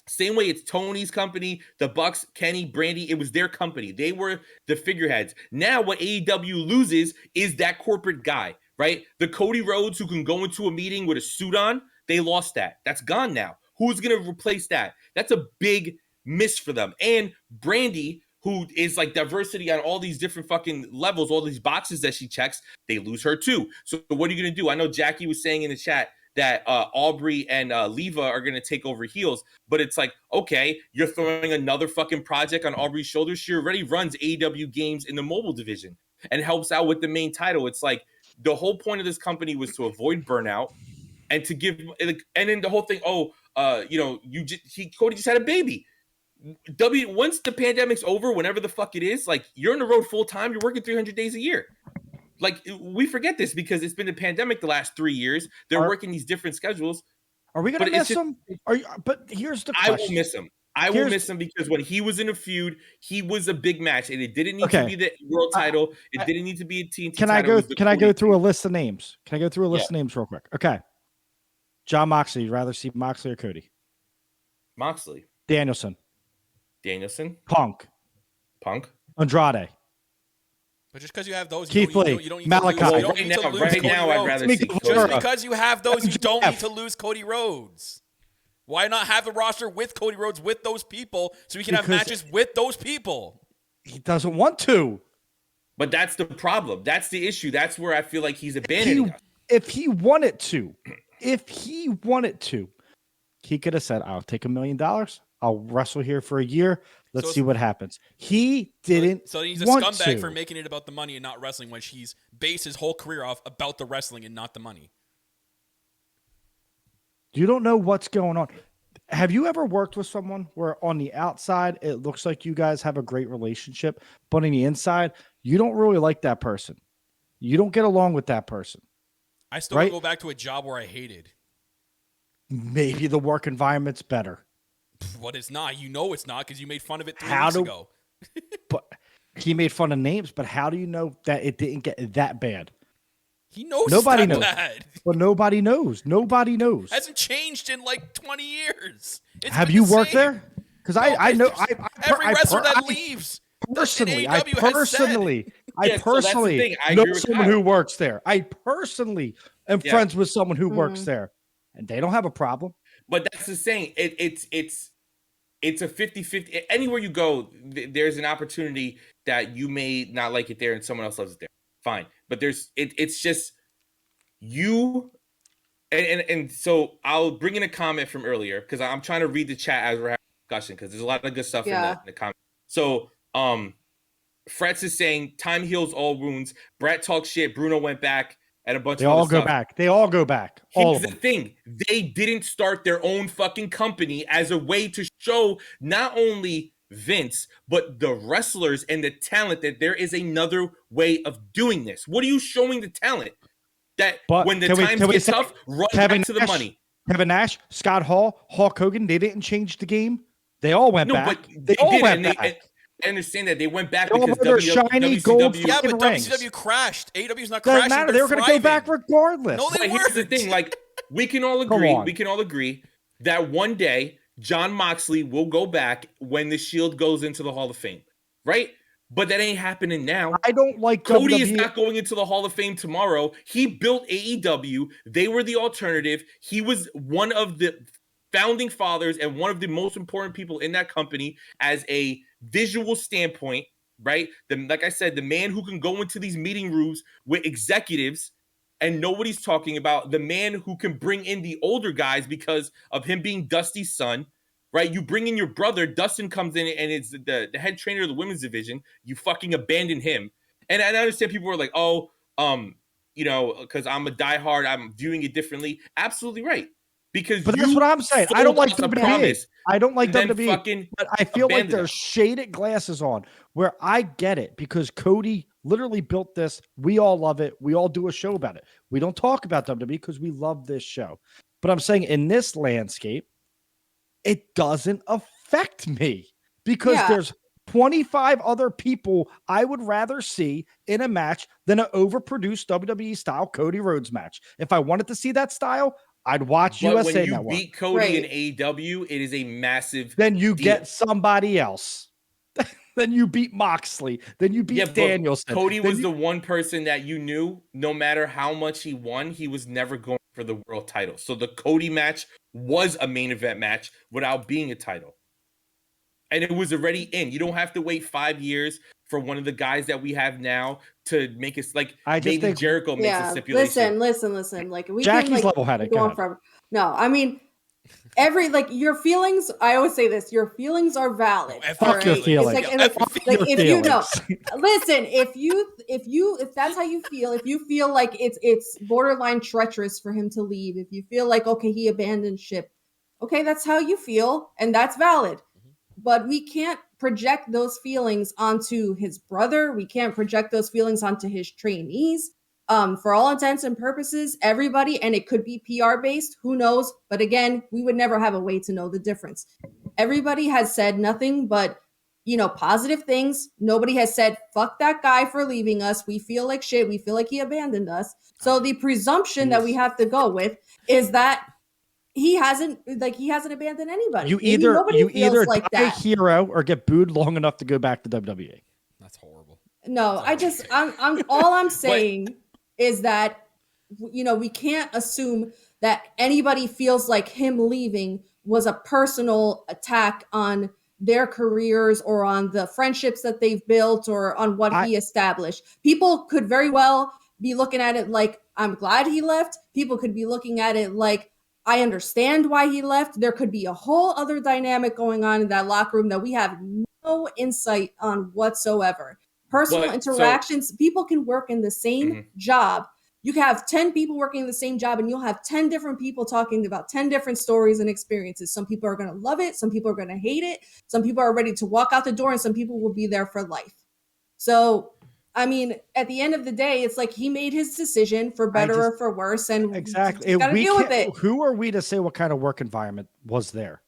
Same way it's Tony's company, the Bucks, Kenny, Brandi, it was their company. They were the figureheads. Now what AEW loses is that corporate guy, right? The Cody Rhodes who can go into a meeting with a suit on, they lost that. That's gone now. Who's going to replace that? That's a big miss for them. And Brandi, who is like diversity on all these different fucking levels, all these boxes that she checks, they lose her too. So what are you going to do? I know Jackie was saying in the chat that Aubrey and Leva are going to take over heels. But it's like, okay, you're throwing another fucking project on Aubrey's shoulders. She already runs AEW games in the mobile division and helps out with the main title. It's like the whole point of this company was to avoid burnout and to give, and then the whole thing, Cody just had a baby. Once the pandemic's over, whenever the fuck it is, like, you're on the road full time, you're working 300 days a year. Like, we forget this because it's been a pandemic the last 3 years. They're working these different schedules. Are we going to But it's miss just- him? But here's the I question. will miss him. I will miss him because when he was in a feud, he was a big match, and it didn't need to be the world title. It didn't need to be a TNT Can title. I It go? was the Can I go Cody through a feud. list of names? Can I go through a list of names real quick? Okay. John Moxley. You'd rather see Moxley or Cody? Moxley, Danielson, Danielson, Punk, Andrade. But just because you have those, Keith Lee, you don't need Malachi. to lose, you Well, don't need to lose right Cody now, I'd Rhodes. rather Sneak see over. Cody. Just because you have those, you don't need MJF. to lose Cody Rhodes. Why not have the roster with Cody Rhodes with those people so we can have Because- matches with those people? He doesn't want to. But that's the problem. That's the issue. That's where I feel like he's abandoning us. If he wanted to, he could have said, I'll take $1 million. I'll wrestle here for a year. Let's see what happens. He didn't. So he's a want scumbag to. for making it about the money and not wrestling, when he's based his whole career off about the wrestling and not the money. You don't know what's going on. Have you ever worked with someone where on the outside it looks like you guys have a great relationship, but on the inside you don't really like that person? You don't get along with that person. I still want to go back to a job where I hated. Maybe the work environment's better. What it's not. You know it's not because you made fun of it 3 How weeks do- ago. But he made fun of names, but how do you know that it didn't get that bad? He knows Nobody it's that knows. bad. But nobody knows. Nobody knows. Hasn't changed in like 20 years. It's Have been you the worked same. there? Because I know Every wrestler that leaves. personally, that AEW has said. Yeah, so that's the thing. I know agree with someone Kyle. who works there. I personally am friends with someone who works there, and they don't have a problem. But that's the saying. It's a 50-50. Anywhere you go, there's an opportunity that you may not like it there and someone else loves it there. Fine. But it's just you. And so I'll bring in a comment from earlier because I'm trying to read the chat as we're having a discussion because there's a lot of good stuff in the comment. So Fretz is saying time heals all wounds. Brett talks shit. Bruno went back. And a bunch They of all other go stuff. back. They all go back. All Here's of the them. thing. They didn't start their own fucking company as a way to show not only Vince, but the wrestlers and the talent that there is another way of doing this. What are you showing the talent? That But when the can we- times can we get say tough, run Kevin back to the Nash? money. Kevin Nash, Scott Hall, Hulk Hogan, they didn't change the game. They all went No, back. but They all did, went and back. I understand that they went back They all because wore their shiny gold Yeah, but rings. WCW crashed. AEW's not Doesn't crashing. matter. They're They were going to go back thriving. regardless. No, they But here's the weren't. thing, like we can all Come agree, on. that one day John Moxley will go back when the Shield goes into the Hall of Fame, right? But that ain't happening now. I don't like Cody WWE. is not going into the Hall of Fame tomorrow. He built AEW. They were the alternative. He was one of the founding fathers and one of the most important people in that company as a visual standpoint, right? Like I said, the man who can go into these meeting rooms with executives and nobody's talking about, the man who can bring in the older guys because of him being Dusty's son, right? You bring in your brother, Dustin comes in and is the head trainer of the women's division. You fucking abandon him. And I understand people were like, oh, because I'm a diehard, I'm viewing it differently. Absolutely right. Because But that's what I'm saying. I don't like WWE. I don't like WWE. But I feel like there's shaded glasses on where I get it because Cody literally built this. We all love it. We all do a show about it. We don't talk about WWE because we love this show. But I'm saying in this landscape, it doesn't affect me because there's 25 other people I would rather see in a match than an overproduced WWE style Cody Rhodes match. If I wanted to see that style, I'd watch USA when you Network. beat Cody in AEW, it is a massive Then you deal. get somebody else. Then you beat Moxley. Then you beat Danielson. Cody was the one person that you knew, no matter how much he won, he was never going for the world title. So the Cody match was a main event match without being a title. And it was already in. You don't have to wait 5 years for one of the guys that we have now to make us like maybe Jericho makes a stipulation. Listen. Like we Jackie's can, level-headed. Going from I mean, your feelings. I always say this: your feelings are valid. Fuck your feelings. If you know, listen. If that's how you feel, if you feel like it's borderline treacherous for him to leave, if you feel like he abandoned ship, that's how you feel, and that's valid. But we can't project those feelings onto his brother. We can't project those feelings onto his trainees. For all intents and purposes, everybody, and it could be PR based, who knows? But again, we would never have a way to know the difference. Everybody has said nothing but, positive things. Nobody has said, fuck that guy for leaving us. We feel like shit. We feel like he abandoned us. So the presumption that we have to go with is that he hasn't abandoned anybody. You either like die a that. hero or get booed long enough to go back to WWE. That's horrible. No, I'm all I'm saying is that we can't assume that anybody feels like him leaving was a personal attack on their careers or on the friendships that they've built or on what he established. People could very well be looking at it like, I'm glad he left. People could be looking at it like, I understand why he left. There could be a whole other dynamic going on in that locker room that we have no insight on whatsoever. Personal interactions, people can work in the same job. You can have 10 people working in the same job and you'll have 10 different people talking about 10 different stories and experiences. Some people are going to love it. Some people are going to hate it. Some people are ready to walk out the door and some people will be there for life. So, I mean, at the end of the day, it's like he made his decision for better or for worse. And exactly, got to deal with it. Who are we to say what kind of work environment was there?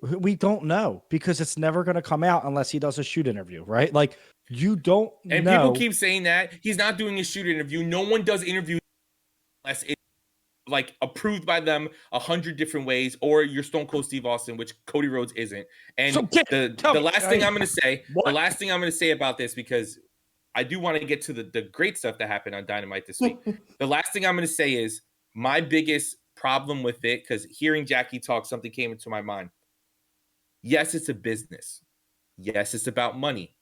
We don't know because it's never going to come out unless he does a shoot interview, right? Like, you don't and know. People keep saying that he's not doing a shoot interview. No one does interviews unless it's like approved by them 100 different ways, or you're Stone Cold Steve Austin, which Cody Rhodes isn't. And So the last thing I'm going to say about this, because I do want to get to the great stuff that happened on Dynamite this week. The last thing I'm going to say is my biggest problem with it, because hearing Jackie talk, something came into my mind. Yes, it's a business. Yes, it's about money.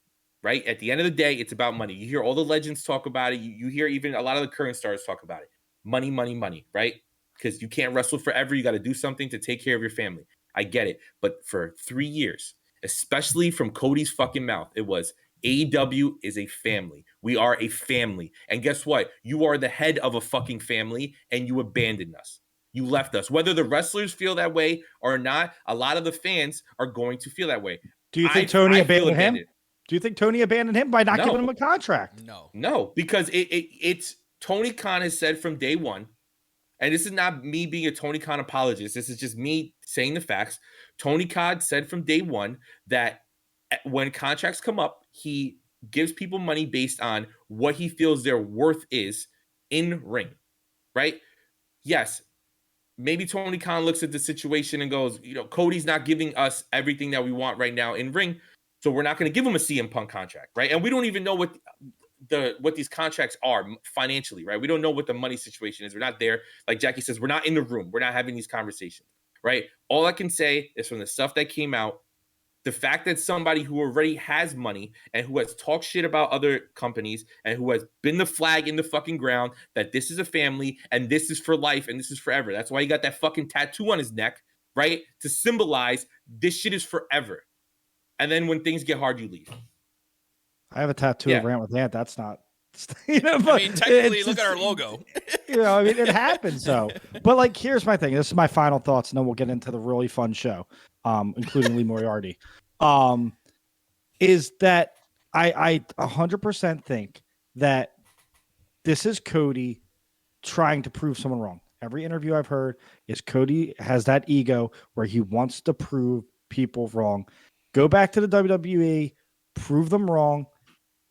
Right? At the end of the day, it's about money. You hear all the legends talk about it. You hear even a lot of the current stars talk about it. Money, money, money, right? Because you can't wrestle forever. You got to do something to take care of your family. I get it. But for 3 years, especially from Cody's fucking mouth, it was AEW is a family. We are a family. And guess what? You are the head of a fucking family and you abandoned us. You left us. Whether the wrestlers feel that way or not, a lot of the fans are going to feel that way. Do you think Tony abandoned him? Do you think Tony abandoned him by not giving him a contract? No, because it's Tony Khan has said from day one, and this is not me being a Tony Khan apologist. This is just me saying the facts. Tony Khan said from day one that when contracts come up, he gives people money based on what he feels their worth is in ring, right? Yes. Maybe Tony Khan looks at the situation and goes, Cody's not giving us everything that we want right now in ring. So we're not going to give him a CM Punk contract, right? And we don't even know what these contracts are financially, right? We don't know what the money situation is. We're not there. Like Jackie says, we're not in the room. We're not having these conversations, right? All I can say is from the stuff that came out, the fact that somebody who already has money and who has talked shit about other companies and who has been the flag in the fucking ground that this is a family and this is for life and this is forever. That's why he got that fucking tattoo on his neck, right? To symbolize this shit is forever. And then when things get hard, you leave. I have a tattoo of Rant with Ant. That's not, but I mean, technically, look at our logo. I mean, it happens. So, but like, here's my thing. This is my final thoughts, and then we'll get into the really fun show, including Lee Moriarty. Is that I 100% think that this is Cody trying to prove someone wrong. Every interview I've heard is Cody has that ego where he wants to prove people wrong. Go back to the WWE, prove them wrong,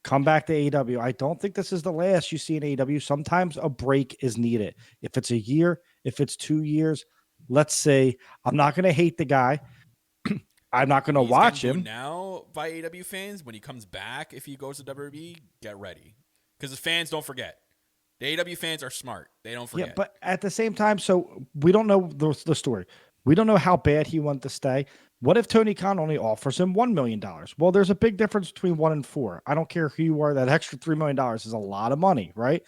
come back to AEW. I don't think this is the last you see in AEW. Sometimes a break is needed. If it's a year, if it's 2 years, let's say, I'm not going to hate the guy. I'm not going to watch him. Now by AEW fans, when he comes back, if he goes to WWE, get ready. Because the fans don't forget. The AEW fans are smart. They don't forget. Yeah, but at the same time, so we don't know the story. We don't know how bad he wanted to stay. What if Tony Khan only offers him $1 million? Well, there's a big difference between 1 and 4. I don't care who you are. That extra $3 million is a lot of money, right?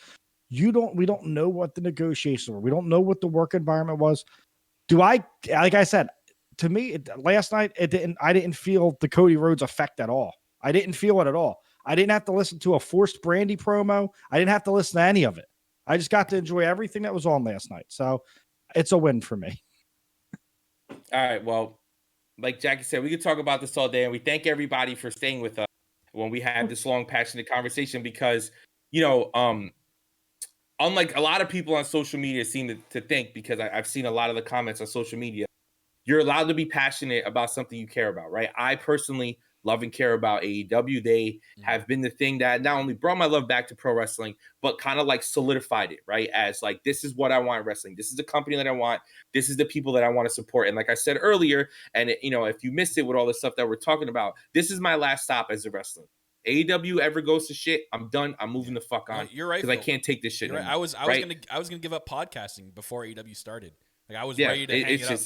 We don't know what the negotiations were. We don't know what the work environment was. Like I said, to me, last night, I didn't feel the Cody Rhodes effect at all. I didn't feel it at all. I didn't have to listen to a forced Brandi promo. I didn't have to listen to any of it. I just got to enjoy everything that was on last night. So it's a win for me. All right. Well, like Jackie said, we could talk about this all day, and we thank everybody for staying with us when we had this long, passionate conversation because, unlike a lot of people on social media seem to think, because I've seen a lot of the comments on social media, you're allowed to be passionate about something you care about, right? I personally love and care about AEW. They have been the thing that not only brought my love back to pro wrestling, but kind of like solidified it, right? As like, this is what I want in wrestling. This is the company that I want. This is the people that I want to support. And like I said earlier, and if you missed it with all the stuff that we're talking about, this is my last stop as a wrestler. AEW ever goes to shit, I'm done. I'm moving the fuck on. You're right. Because I can't take this shit. Right. I was gonna give up podcasting before AEW started. Like I was ready to hang it up.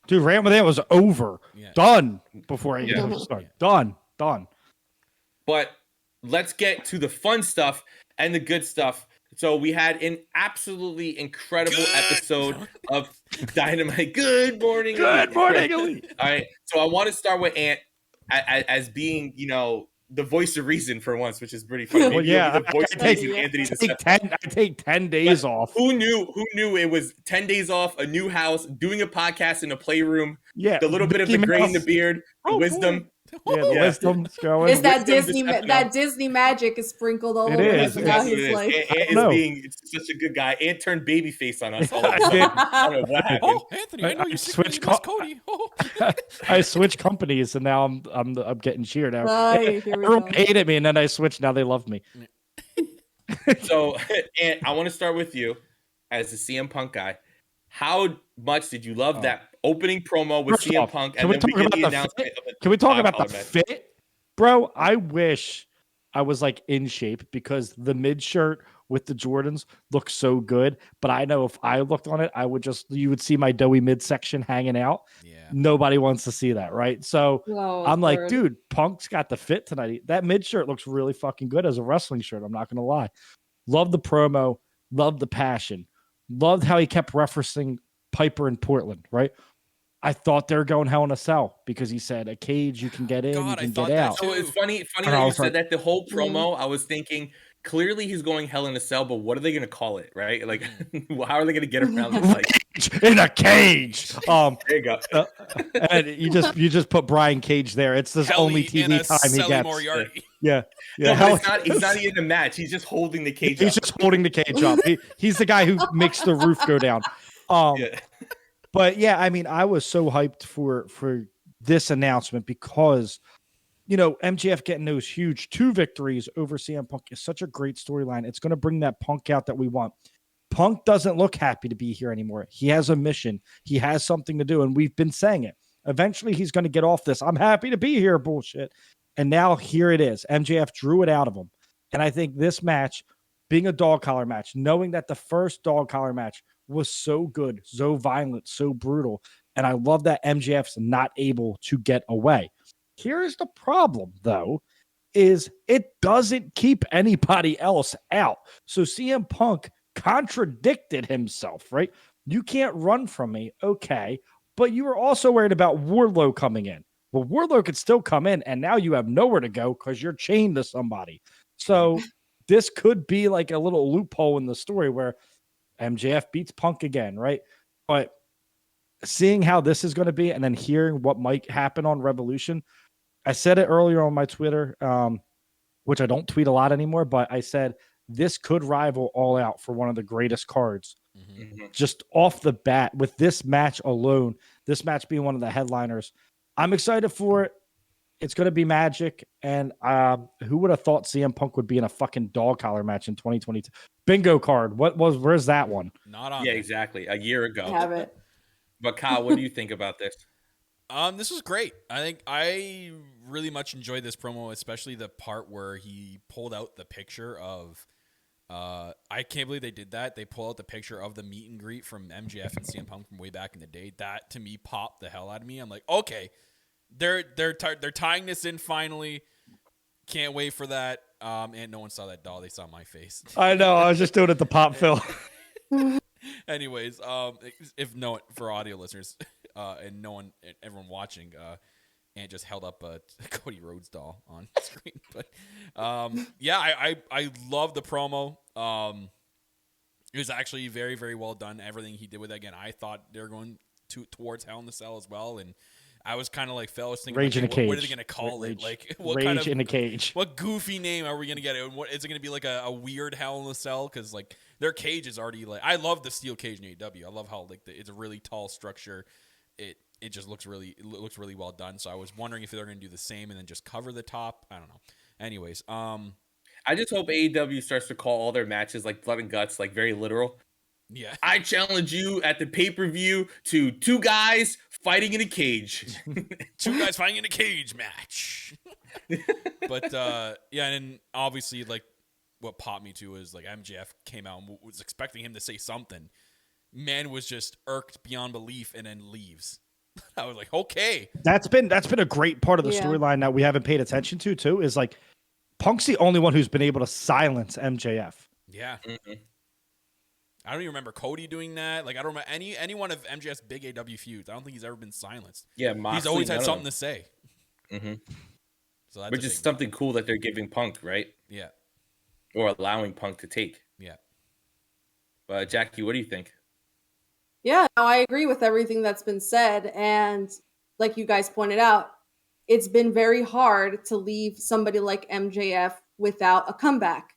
Dude, Rant with Ant was over. Yeah. Done before Yeah. AEW started. Done. But let's get to the fun stuff and the good stuff. So we had an absolutely incredible episode of Dynamite. Good morning, Good Elite. morning, Elite. All right. So I want to start with Ant as being, the voice of reason for once, which is pretty funny. Well, Maybe you'll yeah, be the voice of I reason, take- Anthony. I take 10 days off. Who knew it was 10 days off, a new house, doing a podcast in a playroom, Yeah. the little bit of the Mickey gray in the Mouse. beard, the Oh, wisdom. Yeah, the Yeah. wisdom's going. Is that Wisdom Disney? deception. That Disney magic is sprinkled all It over is. him. That's Now what he's it is. like, Ant know. is being such a good guy. Ant turned babyface on us all of a sudden. I don't know what happened. Oh, Anthony, I know I you switched secretly miss Cody. Oh. I switched companies and now I'm getting cheered out. right, here we Everyone go. hated me and then I switched. Now they love me. So, Ant, I want to start with you as the CM Punk guy. How much did you love that opening promo with First CM off, Punk? can And we then talk we get about the the announcement fit? of the Can we talk about the $5 match. fit? Bro, I wish I was like in shape because the mid shirt with the Jordans looks so good. But I know if I looked on it, you would see my doughy midsection hanging out. Yeah. Nobody wants to see that, right? So Oh, I'm like, Lord. dude, Punk's got the fit tonight. That mid shirt looks really fucking good as a wrestling shirt. I'm not going to lie. Love the promo. Love the passion. Loved how he kept referencing Piper in Portland, right? I thought they were going Hell in a Cell because he said a cage you can get in, God, I you can thought get that out. too. So it's funny And that I you was said like- that. The whole promo, I was thinking, clearly he's going Hell in a Cell, but what are they going to call it, right? Like, how are they going to get around this? Like, In a cage. there you go. And you just put Brian Cage there. It's this only Kelly and TV a time he Lee gets. Moriarty. Yeah. No, Yeah. but he's not in the match. He's just holding the cage He's up. just holding the cage up. He's the guy who makes the roof go down. Yeah. But yeah, I mean, I was so hyped for this announcement because, MJF getting those huge 2 victories over CM Punk is such a great storyline. It's going to bring that Punk out that we want. Punk doesn't look happy to be here anymore. He has a mission. He has something to do, and we've been saying it. Eventually, he's going to get off this. I'm happy to be here bullshit. And now here it is. MJF drew it out of him. And I think this match, being a dog collar match, knowing that the first dog collar match was so good, so violent, so brutal. And I love that MJF's not able to get away. Here's the problem, though, is it doesn't keep anybody else out. So CM Punk contradicted himself, right? You can't run from me. Okay. But you were also worried about Wardlow coming in. Well, Wardlow could still come in, and now you have nowhere to go because you're chained to somebody. So this could be like a little loophole in the story where MJF beats Punk again, right? But seeing how this is going to be and then hearing what might happen on Revolution, I said it earlier on my Twitter, which I don't tweet a lot anymore, but I said this could rival All Out for one of the greatest cards. Just off the bat with this match alone, this match being one of the headliners. I'm excited for it. It's going to be magic. And who would have thought CM Punk would be in a fucking dog collar match in 2022? Bingo card. Where's that one? Not on. Yeah, there. exactly. A year ago. Have it. But Kyle, what do you think about this? This was great. I think I really much enjoyed this promo, especially the part where he pulled out the picture of. I can't believe they did that. They pulled out the picture of the meet and greet from MJF and CM Punk from way back in the day. That to me popped the hell out of me. I'm like, okay, they're tying this in finally. Can't wait for that. And no one saw that doll. They saw my face. I know. I was just doing it to pop Phil. Anyways, if no for audio listeners, and no one, everyone watching, and just held up a Cody Rhodes doll on screen. But yeah, I love the promo. It was actually very, very well done. Everything he did with it. Again, I thought they were going towards Hell in the Cell as well, and I was kind of like, Phil was thinking, Rage like, in a hey, what are cage. they going to call Rage- it? Like, what Rage kind of in a cage. what goofy name are we gonna get? And what is it gonna be, like a weird Hell in the Cell? Because like their cage is already like, I love the steel cage in AEW. I love how like it's a really tall structure. It just looks really well done. So I was wondering if they're gonna do the same and then just cover the top. I don't know. Anyways, I just hope AEW starts to call all their matches like blood and guts, like very literal. yeah, I challenge you at the pay-per-view to 2 guys fighting in a cage. 2 guys fighting in a cage match. But yeah, and then obviously like what popped me to is like MJF came out and was expecting him to say something. Man was just irked beyond belief and then leaves. I was like, okay. That's been a great part of the Yeah. storyline that we haven't paid attention to too. Is like Punk's the only one who's been able to silence MJF. Yeah. Mhm. I don't even remember Cody doing that. Like, I don't remember any one of MJF's big AW feuds. I don't think he's ever been silenced. Yeah, He's Moxley, always none had of something them. to say. So that's Which a is big something cool that they're giving Punk, right? Yeah. Or allowing Punk to take. Yeah. Jackie, what do you think? Yeah, no, I agree with everything that's been said. And like you guys pointed out, it's been very hard to leave somebody like MJF without a comeback.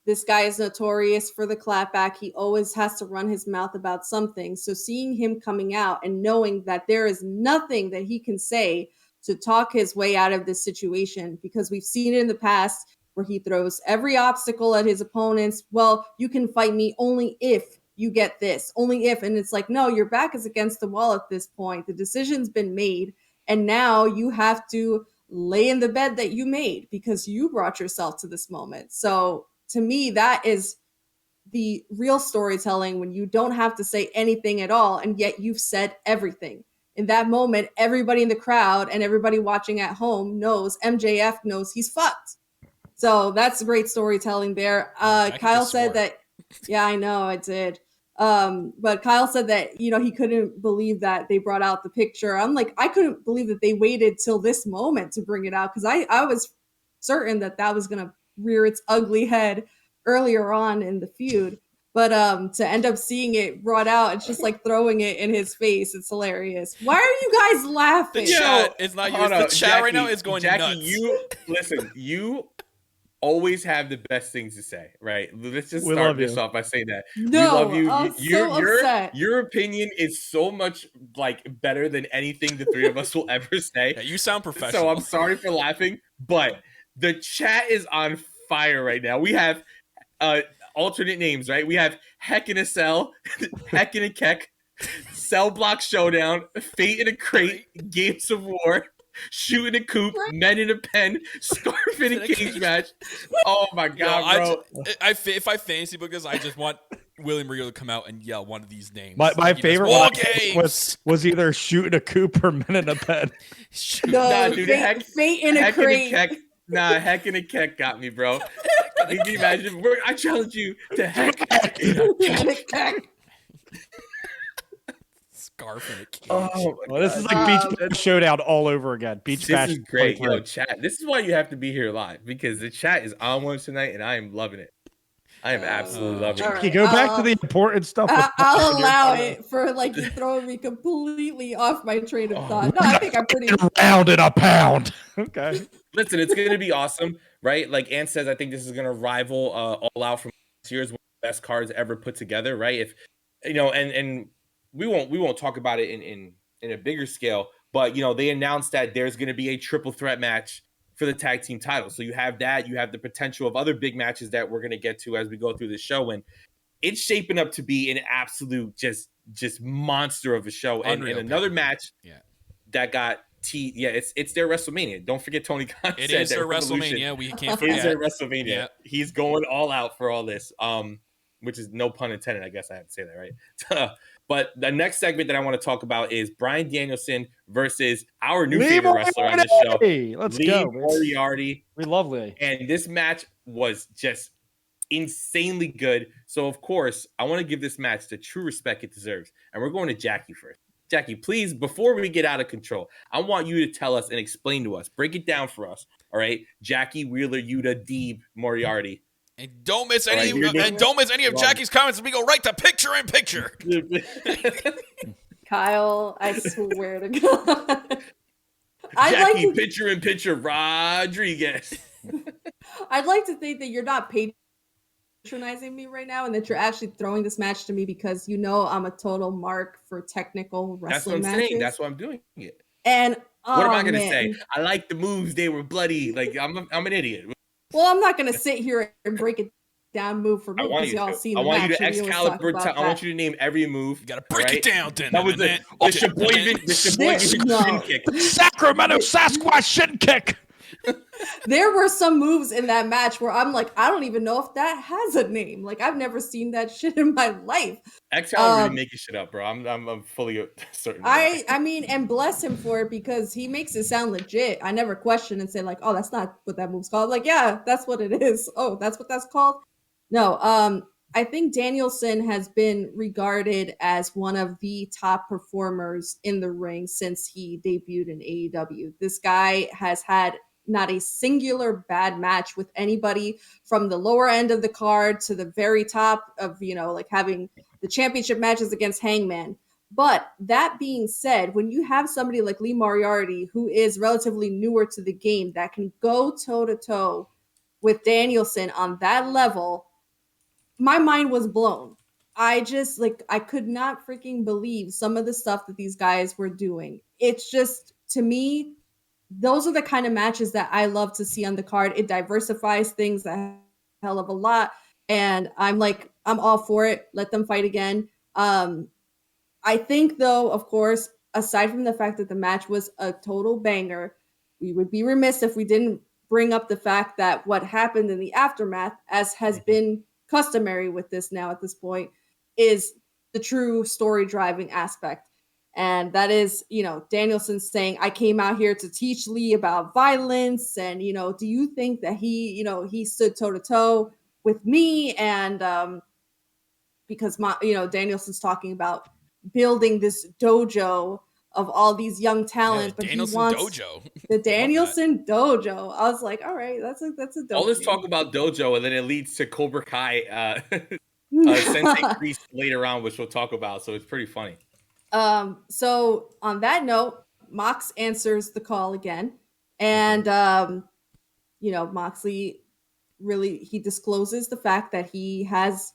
This guy is notorious for the clapback. He always has to run his mouth about something. So seeing him coming out and knowing that there is nothing that he can say to talk his way out of this situation, because we've seen it in the past where he throws every obstacle at his opponents. Well, you can fight me only if you get this, only if. And it's like, no, your back is against the wall at this point. The decision's been made. And now you have to lay in the bed that you made because you brought yourself to this moment. So to me, that is the real storytelling, when you don't have to say anything at all, and yet you've said everything. In that moment, everybody in the crowd and everybody watching at home knows, MJF knows he's fucked. So that's great storytelling there. Kyle said that, yeah, I know, I did. But Kyle said that, you know, he couldn't believe that they brought out the picture. I'm like, I couldn't believe that they waited till this moment to bring it out, because I was certain that that was going to rear its ugly head earlier on in the feud. But to end up seeing it brought out, it's just like throwing it in his face. It's hilarious. Why are you guys laughing? The chat is not yours. The chat right now is going Jackie, nuts. You always have the best things to say, right? Let's just We start love this you. off by saying that. No, we love you. I'm so upset. Your opinion is so much like better than anything the three of us will ever say. Yeah, you sound professional. So I'm sorry for laughing, but the chat is on fire right now. We have alternate names, right? We have Heck in a Cell, Heck in a Keck, Cell Block Showdown, Fate in a Crate, Games of War, Shoot in a Coop, Men in a Pen, Scarf in a Cage Match. Oh my God, bro. If I fantasy book this, I just want William Regal to come out and yell one of these names. My favorite one games was either Shoot in a Coop or Men in a Pen. No, Nah, dude, fate in a Heck crate. in a Keck. Nah, Heck in a Keck got me, bro. Can you imagine? I challenge you to Heck in a Keck. Scarf in a cage. Oh, Well, this is like Beach Showdown all over again. Beach this Bash. is great, 23. yo, chat. This is why you have to be here live, because the chat is on one tonight, and I am loving it. I am absolutely loving all it. right. Okay, go back to the important stuff. I'll allow it for like you throwing me completely off my train of thought. No, I think I'm pretty. Round and a pound. Okay. Listen, it's going to be awesome, right? Like Ann says, I think this is going to rival All Out from this year's one of the best cards ever put together, right? If you know, and we won't talk about it in a bigger scale, but you know, they announced that there's going to be a triple threat match for the tag team title. So you have that, you have the potential of other big matches that we're going to get to as we go through the show, and it's shaping up to be an absolute just monster of a show. And another match that got it's their WrestleMania. Don't forget Tony Khan. It said is their Revolution WrestleMania. We can't is forget. their WrestleMania. Yeah. He's going all out for all this. Which is no pun intended. I guess I have to say that, right? But the next segment that I want to talk about is Bryan Danielson versus our new favorite wrestler on the show, Let's Lee go. Moriarty. We love Lee. And this match was just insanely good. So, of course, I want to give this match the true respect it deserves. And we're going to Jackie first. Jackie, please, before we get out of control, I want you to tell us and explain to us, break it down for us. All right, Jackie, Wheeler, Yuta, Deeb, Moriarty. And don't miss any of Jackie's comments. We go right to picture in picture. Kyle, I swear to God. Jackie, picture in picture, Rodriguez. I'd like to think that you're not patronizing me right now, and that you're actually throwing this match to me because you know I'm a total mark for technical wrestling That's what I'm matches. saying. That's why I'm doing it. And what am I gonna say? I like the moves; they were bloody. Like I'm an idiot. Well, I'm not gonna sit here and break it down move for me because y'all see the match. I want you to Excalibur. I want you to name every move. You gotta break it down. That was the Sheboygan shin kick. Sacramento Sasquatch shin kick. there were some moves in that match where I'm like, I don't even know if that has a name. Like, I've never seen that shit in my life. Excalibur really making shit up, bro. I'm fully certain. I mean, and bless him for it because he makes it sound legit. I never question and say like, oh, that's not what that move's called. Like, yeah, that's what it is. Oh, that's what that's called. No, I think Danielson has been regarded as one of the top performers in the ring since he debuted in AEW. This guy has had not a singular bad match with anybody from the lower end of the card to the very top of, like having the championship matches against Hangman. But that being said, when you have somebody like Lee Moriarty, who is relatively newer to the game, that can go toe to toe with Danielson on that level, my mind was blown. I could not freaking believe some of the stuff that these guys were doing. It's just, to me, those are the kind of matches that I love to see on the card. It diversifies things a hell of a lot. And I'm all for it. Let them fight again. I think, though, of course, aside from the fact that the match was a total banger, we would be remiss if we didn't bring up the fact that what happened in the aftermath, as has been customary with this now at this point, is the true story driving aspect. And that is, Danielson saying, I came out here to teach Lee about violence. And, do you think that he stood toe to toe with me? And because Danielson's talking about building this dojo of all these young talents, but Danielson he wants dojo. the Danielson dojo. I was like, all right, that's a dojo. All this talk about dojo, and then it leads to Cobra Kai Sensei Priest later on, which we'll talk about. So it's pretty funny. So on that note, Mox answers the call again, and Moxley he discloses the fact that he has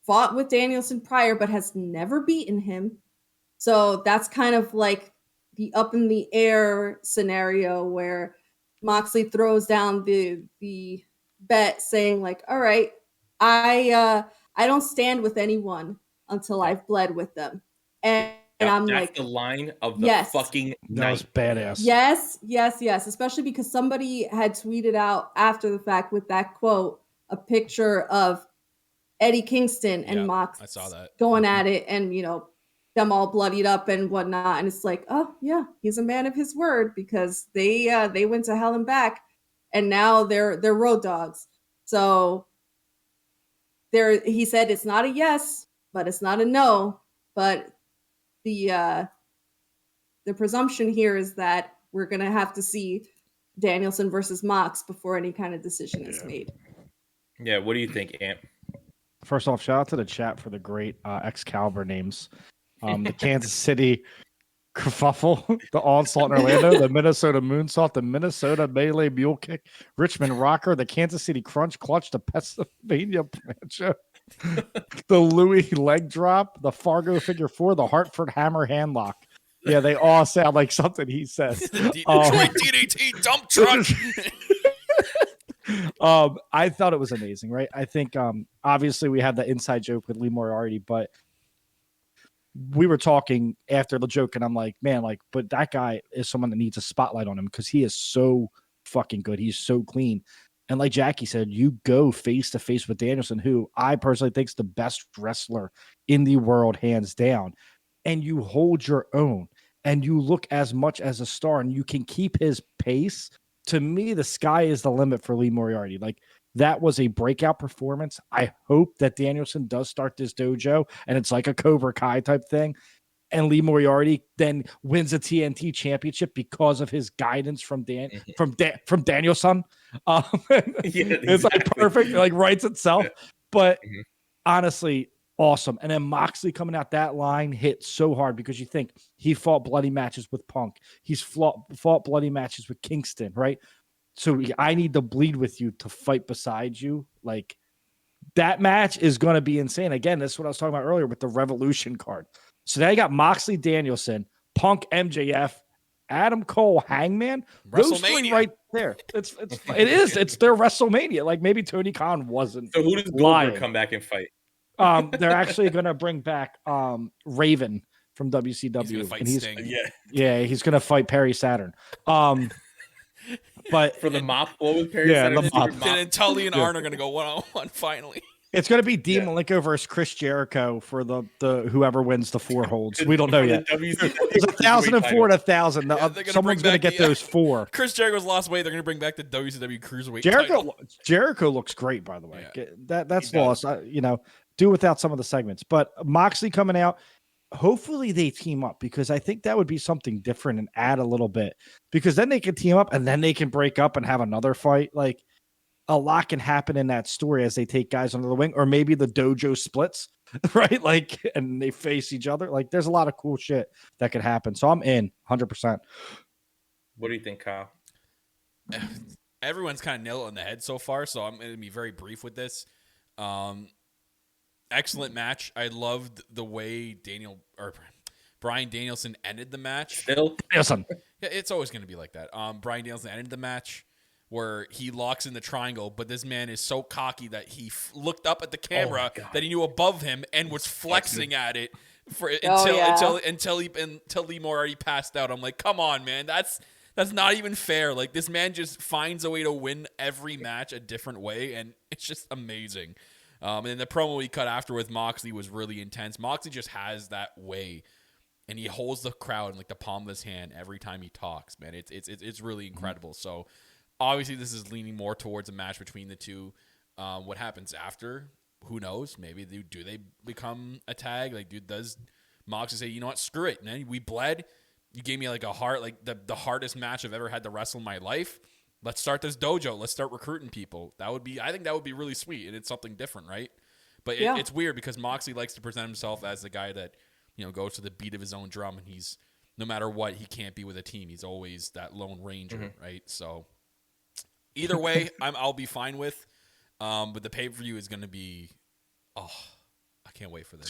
fought with Danielson prior, but has never beaten him. So that's kind of like the up in the air scenario where Moxley throws down the bet, saying like, all right, I don't stand with anyone until I've bled with them. And I'm that's like, the line of the fucking night. That was badass. Yes. Especially because somebody had tweeted out after the fact with that quote, a picture of Eddie Kingston and Mox I saw that going at it, and them all bloodied up and whatnot. And it's like, oh yeah, he's a man of his word, because they went to hell and back, and now they're road dogs. So he said it's not a yes, but it's not a no. But the presumption here is that we're gonna have to see Danielson versus Mox before any kind of decision is made. Yeah, what do you think, Ant? First off, shout out to the chat for the great Excalibur names. The Kansas City Kerfuffle, the Onslaught in Orlando, the Minnesota Moonsault, the Minnesota Melee Mule Kick, Richmond Rocker, the Kansas City Crunch Clutch, the Pennsylvania Plancha, the Louis Leg Drop, the Fargo Figure 4, the Hartford Hammer Handlock. Yeah, they all sound like something he says. Detroit DDT dump truck. I thought it was amazing, right? I think obviously we had the inside joke with Lee Moriarty, but we were talking after the joke, and I'm like, man, but that guy is someone that needs a spotlight on him because he is so fucking good. He's so clean. And like Jackie said, you go face to face with Danielson, who I personally think is the best wrestler in the world, hands down. And you hold your own, and you look as much as a star, and you can keep his pace. To me, the sky is the limit for Lee Moriarty. Like, that was a breakout performance. I hope that Danielson does start this dojo, and it's like a Cobra Kai type thing. And Lee Moriarty then wins a TNT championship because of his guidance from Danielson. It's like perfect, like writes itself. But honestly, awesome. And then Moxley coming out that line hit so hard because you think he fought bloody matches with Punk. He's fought bloody matches with Kingston, right? So I need to bleed with you to fight beside you. Like, that match is going to be insane. Again, that's what I was talking about earlier with the Revolution card. So now you got Moxley, Danielson, Punk, MJF, Adam Cole, Hangman. Those three right there. It's their WrestleMania. Like, maybe Tony Khan wasn't. So who does Goldberg come back and fight? They're actually going to bring back Raven from WCW. He's gonna fight Sting. Yeah, he's going to fight Perry Saturn. But For the mop, what was Perry Yeah, said? the Secret mop. And then Tully and Arn are gonna go 1-on-1 finally. it's going to be Dean Malenko versus Chris Jericho for the whoever wins the 4 holds. We don't know For the yet. WCW There's 1,004 and 1,000. Yeah, they're gonna Someone's bring going to back get the, those 4. Chris Jericho's lost weight. They're gonna bring back the WCW Cruiserweight title. Jericho looks great, by the way. Yeah. That's He does. lost. Do without some of the segments. But Moxley coming out. Hopefully they team up because I think that would be something different and add a little bit because then they can team up and then they can break up and have another fight. Like a lot can happen in that story as they take guys under the wing, or maybe the dojo splits, right? Like, and they face each other. Like there's a lot of cool shit that could happen. So I'm in 100%. What do you think, Kyle? Everyone's kind of nailed it on the head so far, so I'm going to be very brief with this. Excellent match. I loved the way Bryan Danielson ended the match. Still, Listen, Yeah, it's always going to be like that. Bryan Danielson ended the match where he locks in the triangle, but this man is so cocky that he looked up at the camera that he knew above him and was flexing at it until Lee Moriarty passed out. I'm like, come on, man, that's not even fair. Like this man just finds a way to win every match a different way, and it's just amazing. And then the promo he cut after with Moxley was really intense. Moxley just has that way, and he holds the crowd in like the palm of his hand every time he talks. Man, it's really incredible. So obviously this is leaning more towards a match between the two. What happens after? Who knows? Maybe do they become a tag? Like, does Moxley say, you know what, screw it, man, we bled. You gave me like the hardest match I've ever had to wrestle in my life. Let's start this dojo. Let's start recruiting people. I think that would be really sweet, and it's something different, right? But it's weird because Moxley likes to present himself as the guy that, goes to the beat of his own drum, and he's, no matter what, he can't be with a team. He's always that lone ranger, right? So either way, I'll be fine with. But the pay-per-view is going to be, I can't wait for this.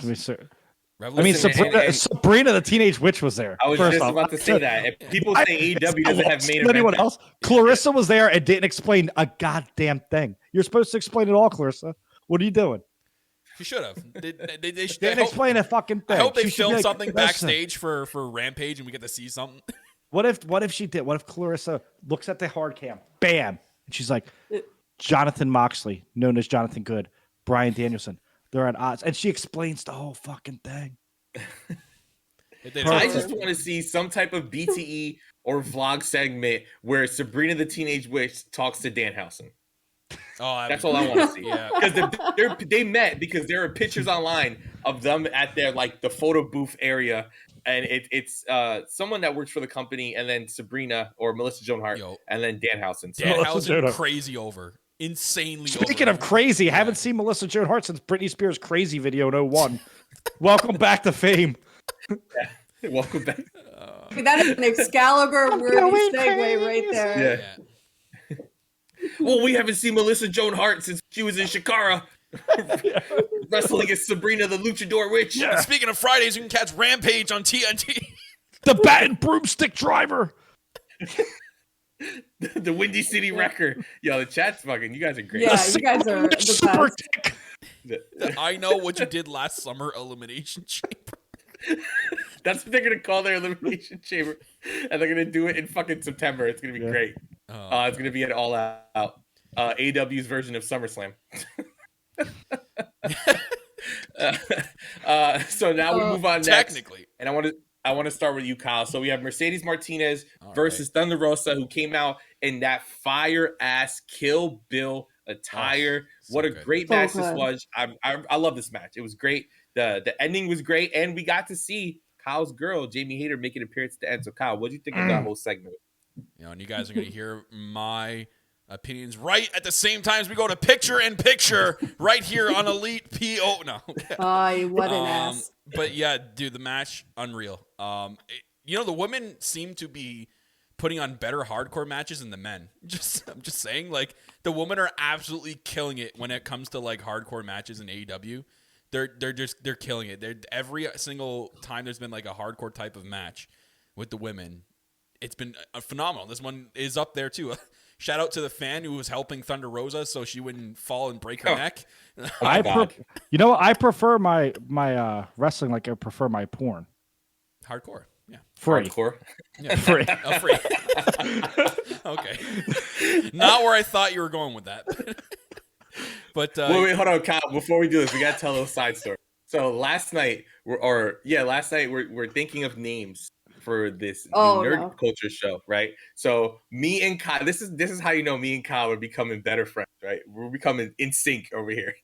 Sabrina the Teenage Witch was there. I was just about to say that. If people say AEW doesn't have main anyone event, else, Clarissa was there and didn't explain a goddamn thing. You're supposed to explain it all, Clarissa. What are you doing? She should have. They didn't explain a fucking thing. I hope they She should filmed be like, something "Listen." backstage for Rampage and we get to see something. What if she did? What if Clarissa looks at the hard cam, bam, and she's like, Jonathan Moxley, known as Jonathan Good, Bryan Danielson, they're at odds, and she explains the whole fucking thing. I just want to see some type of BTE or vlog segment where Sabrina the Teenage Witch talks to Danhausen. Oh, that's all I want to see. Yeah, because they met because there are pictures online of them at their the photo booth area, and it's someone that works for the company, and then Sabrina or Melissa Joan Hart, and then Danhausen. So. Danhausen crazy over, insanely. Speaking of crazy, haven't seen Melissa Joan Hart since Britney Spears' Crazy video in 01. Welcome back to fame. Yeah. Welcome back. That is an Excalibur worthy segue right there. Yeah. Well, we haven't seen Melissa Joan Hart since she was in Shikara wrestling against Sabrina the Luchador Witch. Yeah. Speaking of Fridays, you can catch Rampage on TNT. The Bat and Broomstick Driver. The Windy City Wrecker. Yo, the chat's fucking. You guys are great. Yeah, you guys are the best. I know what you did last summer, Elimination Chamber. That's what they're gonna call their Elimination Chamber, and they're gonna do it in fucking September. It's gonna be great. It's gonna be an all out AW's version of SummerSlam. So now we move on next, technically, and I want to start with you, Kyle. So we have Mercedes Martinez versus Thunder Rosa, who came out in that fire ass Kill Bill attire. What a great match this was! I love this match. It was great. The ending was great, and we got to see Kyle's girl, Jamie Hayter, make an appearance at the end. So, Kyle, what do you think of that whole segment? And you guys are going to hear my opinions right at the same time as we go to picture-in-picture right here on Elite PO. No. What an ass. But, yeah, dude, the match, unreal. The women seem to be putting on better hardcore matches than the men. I'm just saying, the women are absolutely killing it when it comes to, hardcore matches in AEW. They're killing it. Every single time there's been a hardcore type of match with the women, it's been phenomenal. This one is up there too. Shout out to the fan who was helping Thunder Rosa so she wouldn't fall and break her neck. I prefer my wrestling like I prefer my porn. Hardcore. Free. Hardcore. Yeah. Free. Oh, free. Okay. Not where I thought you were going with that. But wait, hold on, Kyle. Before we do this, we gotta tell a little side story. So last night, we're thinking of names for this nerd culture show, right? So me and Kyle, this is how you know me and Kyle are becoming better friends, right? We're becoming in sync over here.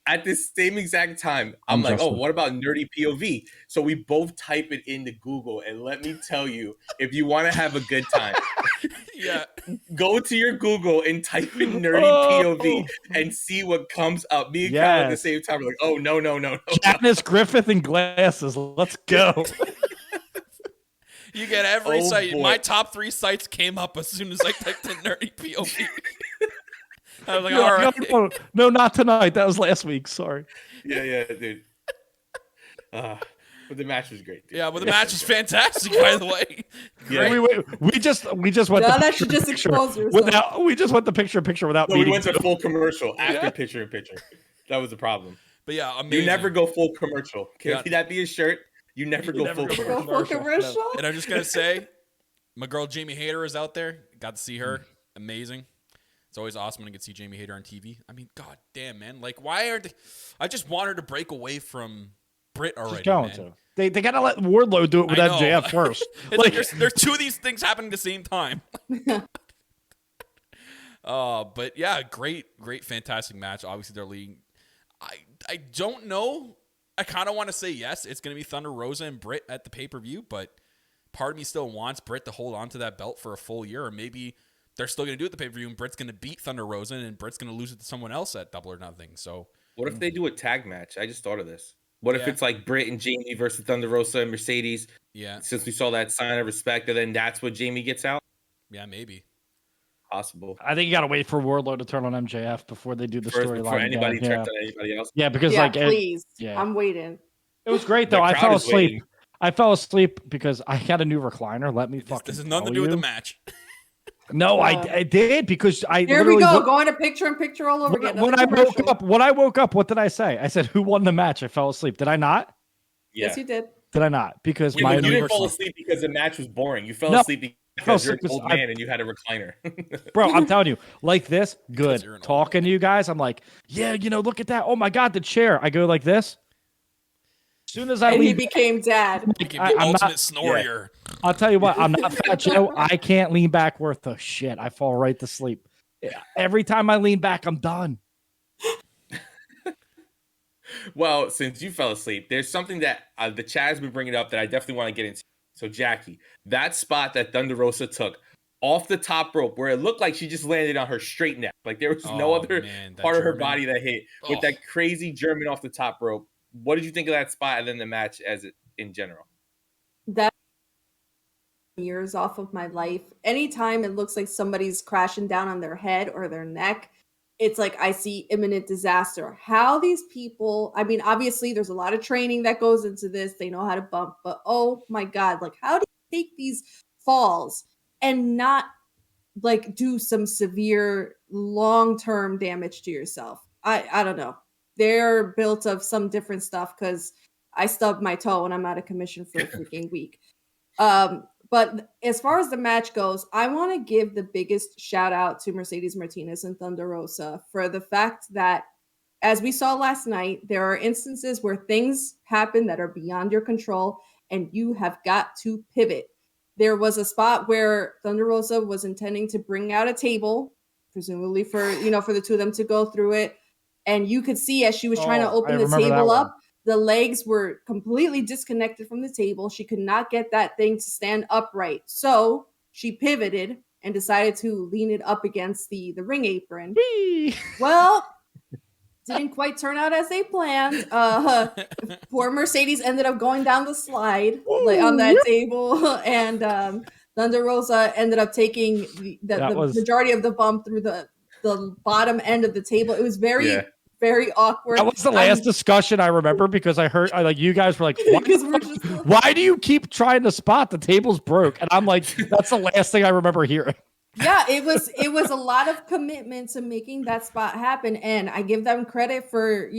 At this same exact time, I'm like, Justin. oh, what about nerdy POV? So we both type it into Google, and let me tell you, if you want to have a good time, yeah, go to your Google and type in nerdy POV and see what comes up. Me and Kyle at the same time are like, oh, no. Janice Griffith and glasses. Let's go. You get every site. Boy. My top 3 sites came up as soon as I typed in nerdy POV. I was like, all right. No, not tonight. That was last week. Sorry. Yeah, dude. But the match was great. Dude. Yeah, but the match was fantastic, by the way. Yeah. We just went. Now that you just expose yourself. We just went the picture without. No, we went to full commercial after picture in picture. That was the problem. But yeah, amazing. You never go full commercial. Can that be a shirt? You never go full commercial. No. And I'm just gonna say, my girl Jamie Hayter is out there. Got to see her. Amazing. It's always awesome when I get to see Jamie Hayter on TV. I mean, god damn, man. Like, why are they... I just want her to break away from Britt already, She's going man. to. They got to let Wardlow do it with MJF first. Like there's 2 of these things happening at the same time. But yeah, great, fantastic match. Obviously, they're leading. I don't know. I kind of want to say yes. It's going to be Thunder Rosa and Britt at the pay-per-view, but part of me still wants Britt to hold on to that belt for a full year, or maybe they're still going to do it at the pay-per-view, and Britt's going to beat Thunder Rosa, and Britt's going to lose it to someone else at Double or Nothing. So, what if they do a tag match? I just thought of this. What if it's like Britt and Jamie versus Thunder Rosa and Mercedes? Yeah. Since we saw that sign of respect, and then that's what Jamie gets out? Yeah, maybe. Possible. I think you got to wait for Wardlow to turn on MJF before they do the storyline. Before anybody turns on anybody else? Yeah, because please. I'm waiting. It was great, though. I fell asleep. Waiting. I fell asleep because I had a new recliner. Let me fucking This has nothing to do with the match. No, I did because I. Here we go, going to picture all over again. When I woke up, what did I say? I said, "Who won the match?" I fell asleep. Did I not? Yeah. Yes, you did. Did I not? Because you didn't fall asleep because the match was boring. You fell asleep because you're an old man and you had a recliner. Bro, I'm telling you, like this, good. Talking to you guys, I'm like, yeah, look at that. Oh my god, the chair. I go like this. As soon as he became dad. I'm ultimate snorier. Yeah. I'll tell you what, I'm not Fat Joe. I can't lean back worth a shit. I fall right to sleep. Every time I lean back, I'm done. Well, since you fell asleep, there's something that the chat has been bringing up that I definitely want to get into. So, Jackie, that spot that Thunder Rosa took off the top rope where it looked like she just landed on her straight neck. Like there was no other part of her body that hit with that crazy German off the top rope. What did you think of that spot and then the match as it in general? That years off of my life. Anytime it looks like somebody's crashing down on their head or their neck, it's like I see imminent disaster. How these people, I mean, obviously there's a lot of training that goes into this. They know how to bump, but oh my God, like how do you take these falls and not like do some severe long-term damage to yourself? I don't know. They're built of some different stuff because I stubbed my toe and I'm out of commission for a freaking week. But as far as the match goes, I want to give the biggest shout out to Mercedes Martinez and Thunder Rosa for the fact that, as we saw last night, there are instances where things happen that are beyond your control and you have got to pivot. There was a spot where Thunder Rosa was intending to bring out a table, presumably for the two of them to go through it. And you could see as she was trying to open the table up, the legs were completely disconnected from the table. She could not get that thing to stand upright. So she pivoted and decided to lean it up against the ring apron. Whee! Well, didn't quite turn out as they planned. Poor Mercedes ended up going down the slide on that table. And Thunder Rosa ended up taking the majority of the bump through the bottom end of the table. It was very awkward. That was the last discussion I remember because I heard you guys were like, why do you keep trying to spot the table's broke? And I'm like, that's the last thing I remember hearing. Yeah, it was a lot of commitment to making that spot happen. And I give them credit for,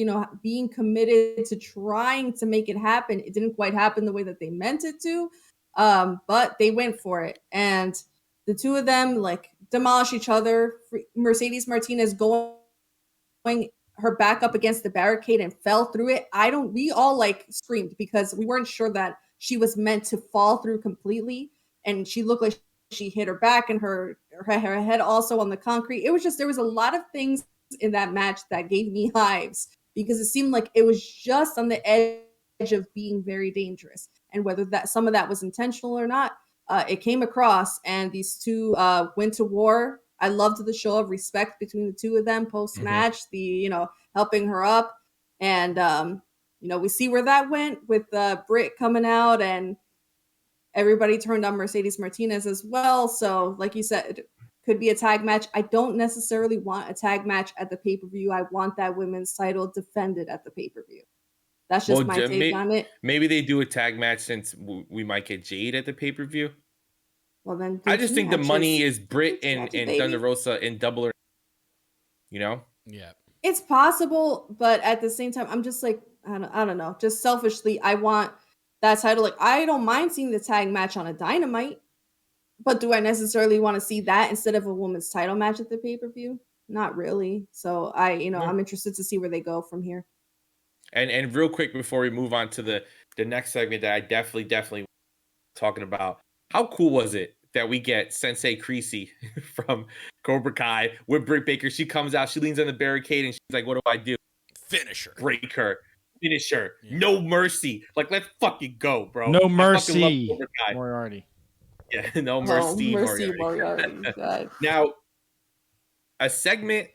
being committed to trying to make it happen. It didn't quite happen the way that they meant it to, But they went for it, and the two of them like demolish each other. Mercedes Martinez going her back up against the barricade and fell through it. We all like screamed because we weren't sure that she was meant to fall through completely, and she looked like she hit her back and her head also on the concrete. It was just, there was a lot of things in that match that gave me hives because it seemed like it was just on the edge of being very dangerous. And whether that some of that was intentional or not, it came across, and these two went to war. I loved the show of respect between the two of them post match, the helping her up, and we see where that went with Britt coming out, and everybody turned on Mercedes Martinez as well. So, like you said, could be a tag match. I don't necessarily want a tag match at the pay-per-view. I want that women's title defended at the pay-per-view. That's just my take on it. Maybe they do a tag match since we might get Jade at the pay-per-view. Well, then I just think the money is Britt and Thunder Rosa in double, Yeah. It's possible, but at the same time, I'm just like, I don't know. Just selfishly, I want that title. Like, I don't mind seeing the tag match on a Dynamite, but do I necessarily want to see that instead of a women's title match at the pay-per-view? Not really. So I'm interested to see where they go from here. And real quick before we move on to the next segment that I definitely talking about, how cool was it that we get Sensei Creasy from Cobra Kai with Britt Baker? She comes out, she leans on the barricade, and she's like, "What do I do? Finish her. Break her. Finish her. Yeah. No mercy. Like, let's fucking go, bro. No mercy, Moriarty. Yeah, no mercy, Moriarty. Now, a segment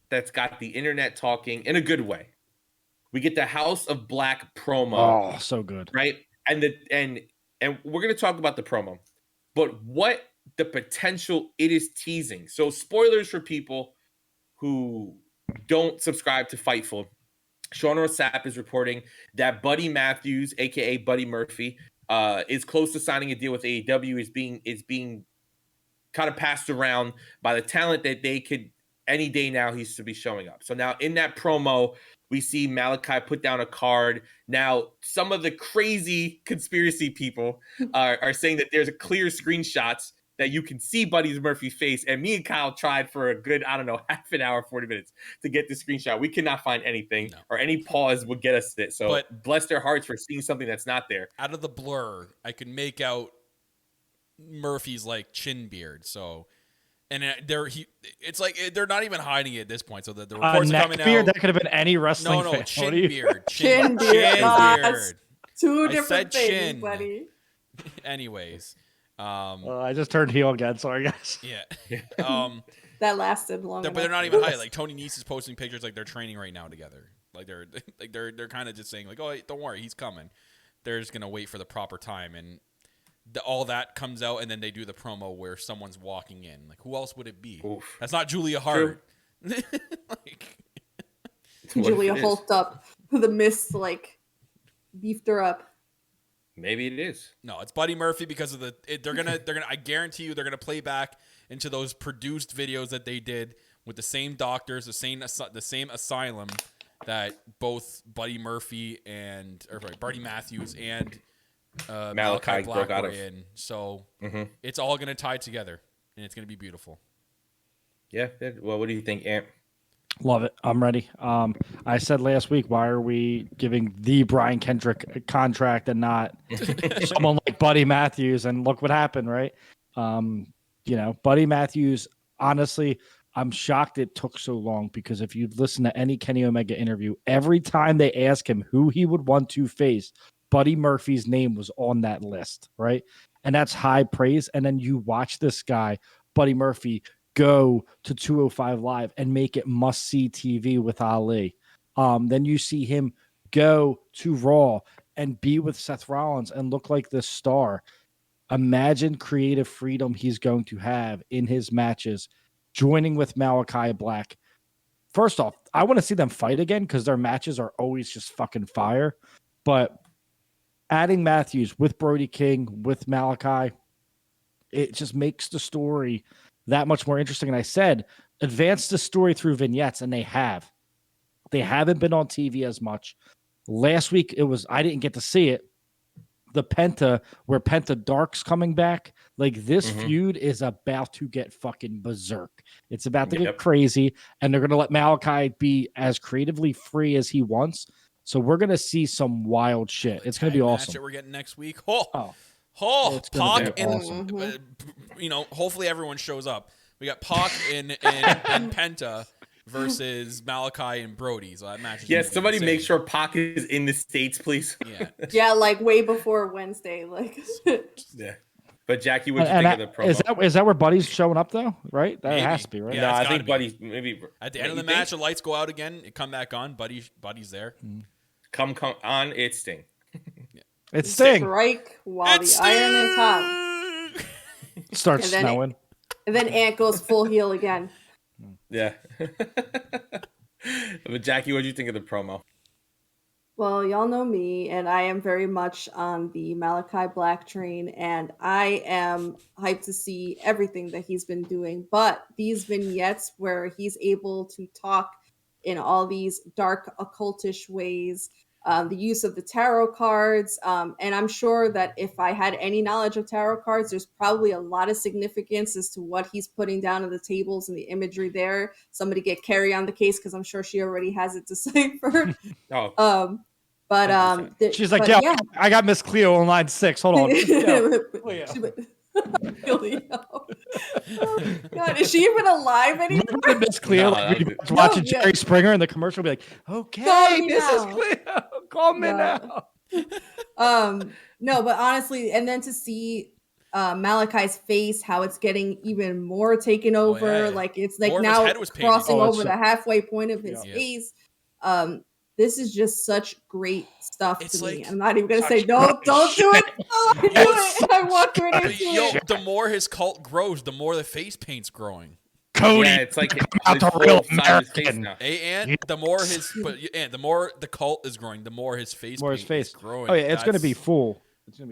that's got the internet talking in a good way. We get the House of Black promo. Oh, so good. Right? And we're going to talk about the promo. But what the potential it is teasing. So spoilers for people who don't subscribe to Fightful. Sean Rossap is reporting that Buddy Matthews, a.k.a. Buddy Murphy, is close to signing a deal with AEW, is being kind of passed around by the talent that they could, any day now, he's to be showing up. So now in that promo, we see Malachi put down a card. Now, some of the crazy conspiracy people are saying that there's a clear screenshots that you can see Buddy Murphy's face. And me and Kyle tried for a good, half an hour, 40 minutes to get the screenshot. We could not find anything, or any pause would get us it. So but bless their hearts for seeing something that's not there. Out of the blur, I could make out Murphy's chin beard. So, and it's like they're not even hiding it at this point. So the reports are coming beard, out. That could have been any wrestling. No, chin beard. Chin beard. Two different things, buddy. Anyways. I just turned heel again. Sorry, guys. Yeah. That lasted long. But they're not even hiding. Like Tony Nese is posting pictures like they're training right now together. Like they're kind of just saying like, oh, don't worry, he's coming. They're just gonna wait for the proper time, and all that comes out, and then they do the promo where someone's walking in. Like, who else would it be? Oof. That's not Julia Hart. Julia hulked up. The mist beefed her up. Maybe it is. No, it's Buddy Murphy because of they're gonna I guarantee you they're gonna play back into those produced videos that they did with the same doctors, the same asylum that both Buddy Murphy Buddy Matthews and Malachi Black were in. So it's all gonna tie together, and it's gonna be beautiful. Yeah. Well, what do you think, Ant? Love it. I'm ready. I said last week, why are we giving the Brian Kendrick a contract and not someone like Buddy Matthews? And look what happened, right? Buddy Matthews, honestly, I'm shocked it took so long, because if you listen to any Kenny Omega interview, every time they ask him who he would want to face, Buddy Murphy's name was on that list, right? And that's high praise. And then you watch this guy, Buddy Murphy, go to 205 Live and make it must-see TV with Ali. Then you see him go to Raw and be with Seth Rollins and look like this star. Imagine creative freedom he's going to have in his matches, joining with Malachi Black. First off, I want to see them fight again because their matches are always just fucking fire. But adding Matthews with Brody King, with Malachi, it just makes the story that much more interesting. And I said, advance the story through vignettes, and they have. They haven't been on TV as much. Last week, I didn't get to see it, the Penta, where Penta Dark's coming back. Like this feud is about to get fucking berserk. It's about to get crazy, and they're gonna let Malachi be as creatively free as he wants. So we're gonna see some wild shit. It's gonna be awesome. That we're getting next week. Pac and hopefully everyone shows up. We got Pac and Penta versus Malachi and Brody. So that match is somebody make sure Pac is in the States, please. Yeah, like way before Wednesday. Like yeah. But Jackie, what do you think of the promo? Is that where Buddy's showing up though? Right? That has to be, right? Yeah, no, I think Buddy's maybe at the end of the match, the lights go out again, it come back on, Buddy's there. Come on, it's Sting. It's Sting. Strike while the iron is hot. Starts snowing. And then Ant goes full heel again. Yeah. But Jackie, what do you think of the promo? Well, y'all know me, and I am very much on the Malachi Black train, and I am hyped to see everything that he's been doing. But these vignettes where he's able to talk in all these dark, occultish ways, the use of the tarot cards, and I'm sure that if I had any knowledge of tarot cards, there's probably a lot of significance as to what he's putting down on the tables and the imagery there. Somebody get Carrie on the case because I'm sure she already has it deciphered. She's like, yeah, I got Miss Cleo on line 6. Hold on. Oh, God, is she even alive anymore? Remember Miss Cleo watching Jerry Springer in the commercial, be like, okay, this is Cleo, call me now. No, but honestly, and then to see Malachi's face, how it's getting even more taken over, like it's like more now crossing over the halfway point of his face. This is just such great stuff to me. I'm not even gonna say don't do it. I walked right into it. The more his cult grows, the more the face paint's growing. Cody, it's like the real American. And the more the cult is growing, the more his face is growing. Oh yeah, it's gonna be full.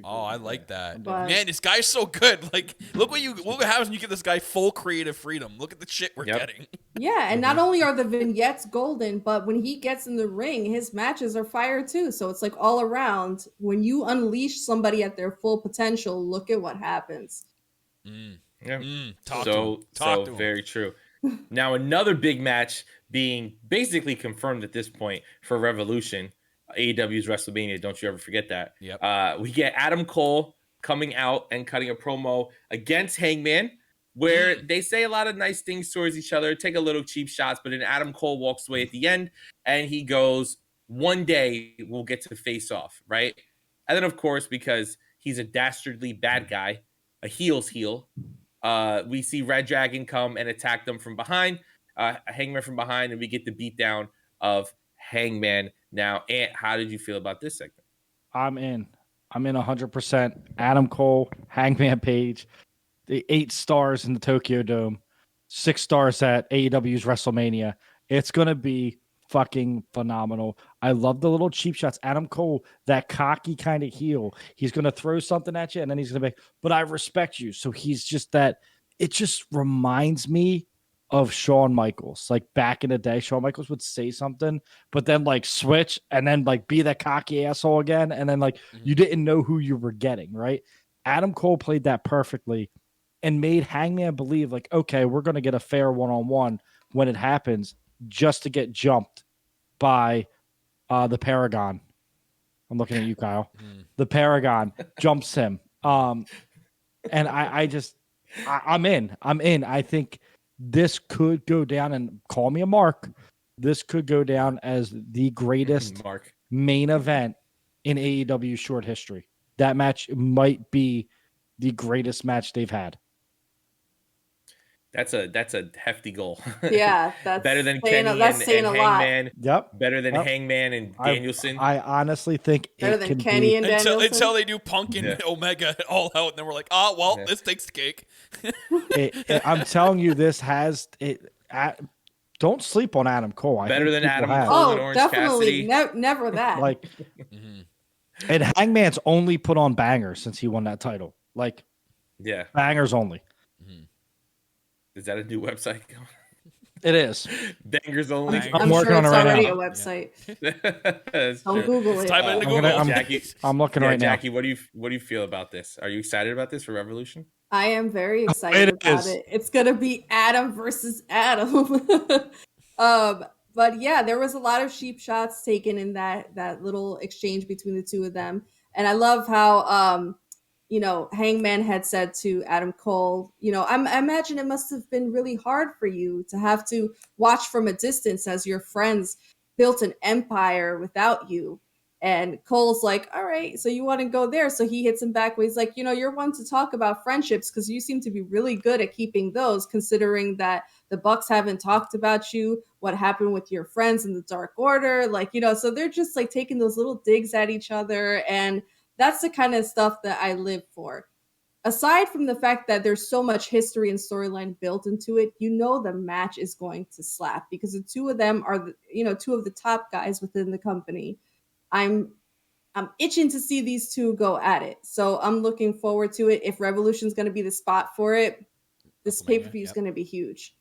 I like that. Man, this guy's so good. Like, look what happens when you give this guy full creative freedom. Look at the shit we're getting. Yeah, and not only are the vignettes golden, but when he gets in the ring, his matches are fire too. So it's like all around. When you unleash somebody at their full potential, look at what happens. Talk to him. Very true. Now another big match being basically confirmed at this point for Revolution. AEW's WrestleMania, don't you ever forget that. We get Adam Cole coming out and cutting a promo against Hangman, where they say a lot of nice things towards each other, take a little cheap shots, but then Adam Cole walks away at the end, and he goes, one day we'll get to face off, right? And then, of course, because he's a dastardly bad guy, a heel's heel, we see Red Dragon come and attack them from behind, Hangman from behind, and we get the beatdown of Hangman. Now, Ant, how did you feel about this segment? I'm in 100%. Adam Cole, Hangman Page, the 8 stars in the Tokyo Dome, 6 stars at AEW's WrestleMania. It's going to be fucking phenomenal. I love the little cheap shots. Adam Cole, that cocky kind of heel. He's going to throw something at you, and then he's going to be, but I respect you. So he's just that. It just reminds me of Shawn Michaels. Like back in the day, Shawn Michaels would say something, but then like switch and then like be that cocky asshole again. And then like you didn't know who you were getting, right? Adam Cole played that perfectly and made Hangman believe like, okay, we're going to get a fair one-on-one when it happens, just to get jumped by the Paragon. I'm looking at you, Kyle. The Paragon jumps him. And I'm in. I think this could go down, and call me a mark, this could go down as the greatest main event in AEW short history. That match might be the greatest match they've had. That's a hefty goal. Yeah, that's better than Kenny and Hangman. Yep. Better than Hangman and Danielson. I honestly think better than Kenny and Danielson. Until they do Punk and Omega all out, and then we're like, this takes the cake. I'm telling you, this has it. Don't sleep on Adam Cole. Better than Adam Cole and Orange definitely. Cassidy. Never that. Like, and Hangman's only put on bangers since he won that title. Like, yeah, bangers only. Is that a new website? It is. Bangers only. I'm I'm working sure on it it's right already now. a website. That's Don't true. Google it. Type it into I'm Google. gonna- Jackie, I'm looking yeah, right now. Jackie, what do you feel about this? Are you excited about this for Revolution? I am very excited it about is. it. It's gonna be Adam versus Adam. But yeah, there was a lot of sheep shots taken in that little exchange between the two of them, and I love how Hangman had said to Adam Cole, I imagine it must have been really hard for you to have to watch from a distance as your friends built an empire without you. And Cole's like, all right, so you want to go there. So he hits him back where he's like, you're one to talk about friendships because you seem to be really good at keeping those, considering that the Bucks haven't talked about you, what happened with your friends in the Dark Order. So they're just like taking those little digs at each other. And that's the kind of stuff that I live for. Aside from the fact that there's so much history and storyline built into it, the match is going to slap because the two of them are, two of the top guys within the company. I'm itching to see these two go at it. So I'm looking forward to it. If Revolution's going to be the spot for it, this pay-per-view is going to be huge.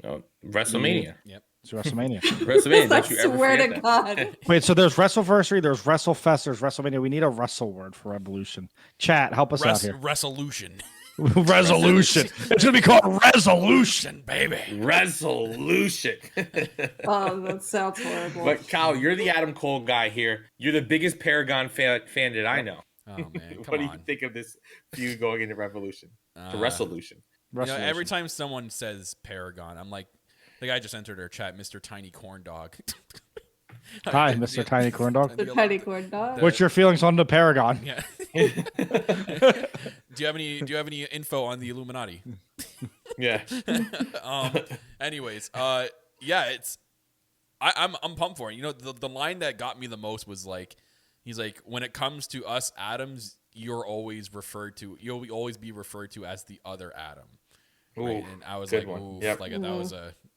Oh, WrestleMania. Yep. It's WrestleMania. WrestleMania. I Don't you ever swear to forget that. God. Wait, so there's WrestleVersary, there's WrestleFest, there's WrestleMania. We need a wrestle word for Revolution. Chat, help us out here. Resolution. Resolution. It's gonna be called Resolution. Baby. Resolution. Oh, that sounds horrible. But Kyle, you're the Adam Cole guy here. You're the biggest Paragon fan that I know. Oh man, What come do you on. think of this feud going into Revolution? To Resolution. Every time someone says Paragon, I'm like, the guy just entered our chat, Mr. Tiny Corn Dog. Hi, Mr. Tiny Corn Dog. The tiny corn dog. What's your feelings on the Paragon? Yeah. Do you have any info on the Illuminati? Yeah. Anyways, yeah, I'm pumped for it. The line that got me the most was like, he's like, when it comes to us Adams, you'll always be referred to as the other Adam. Right? Ooh, and I was good like, one. ooh, Yep. like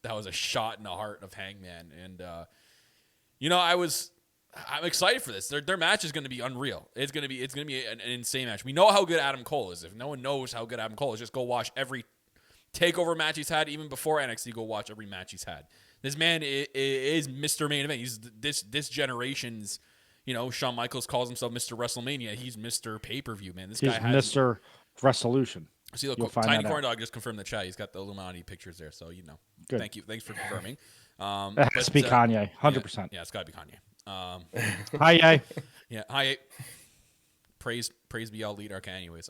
that was a shot in the heart of Hangman. And I'm excited for this. Their match is going to be unreal. It's going to be an insane match. We know how good Adam Cole is. If no one knows how good Adam Cole is, just go watch every takeover match he's had, even before NXT. Go watch every match he's had. This man is Mr. Main Event. He's this generation's. Shawn Michaels calls himself Mr. WrestleMania. He's Mr. Pay-Per-View, man. He's Mr. Resolution. See, look, You'll find Tiny that Corn out. Dog just confirmed the chat. He's got the Illuminati pictures there, so Good. Thank you. Thanks for confirming. It has to be Kanye, 100%. Yeah, it's got to be Kanye. Hi, yay. Yeah, hi. Praise be all leader. Okay, anyways.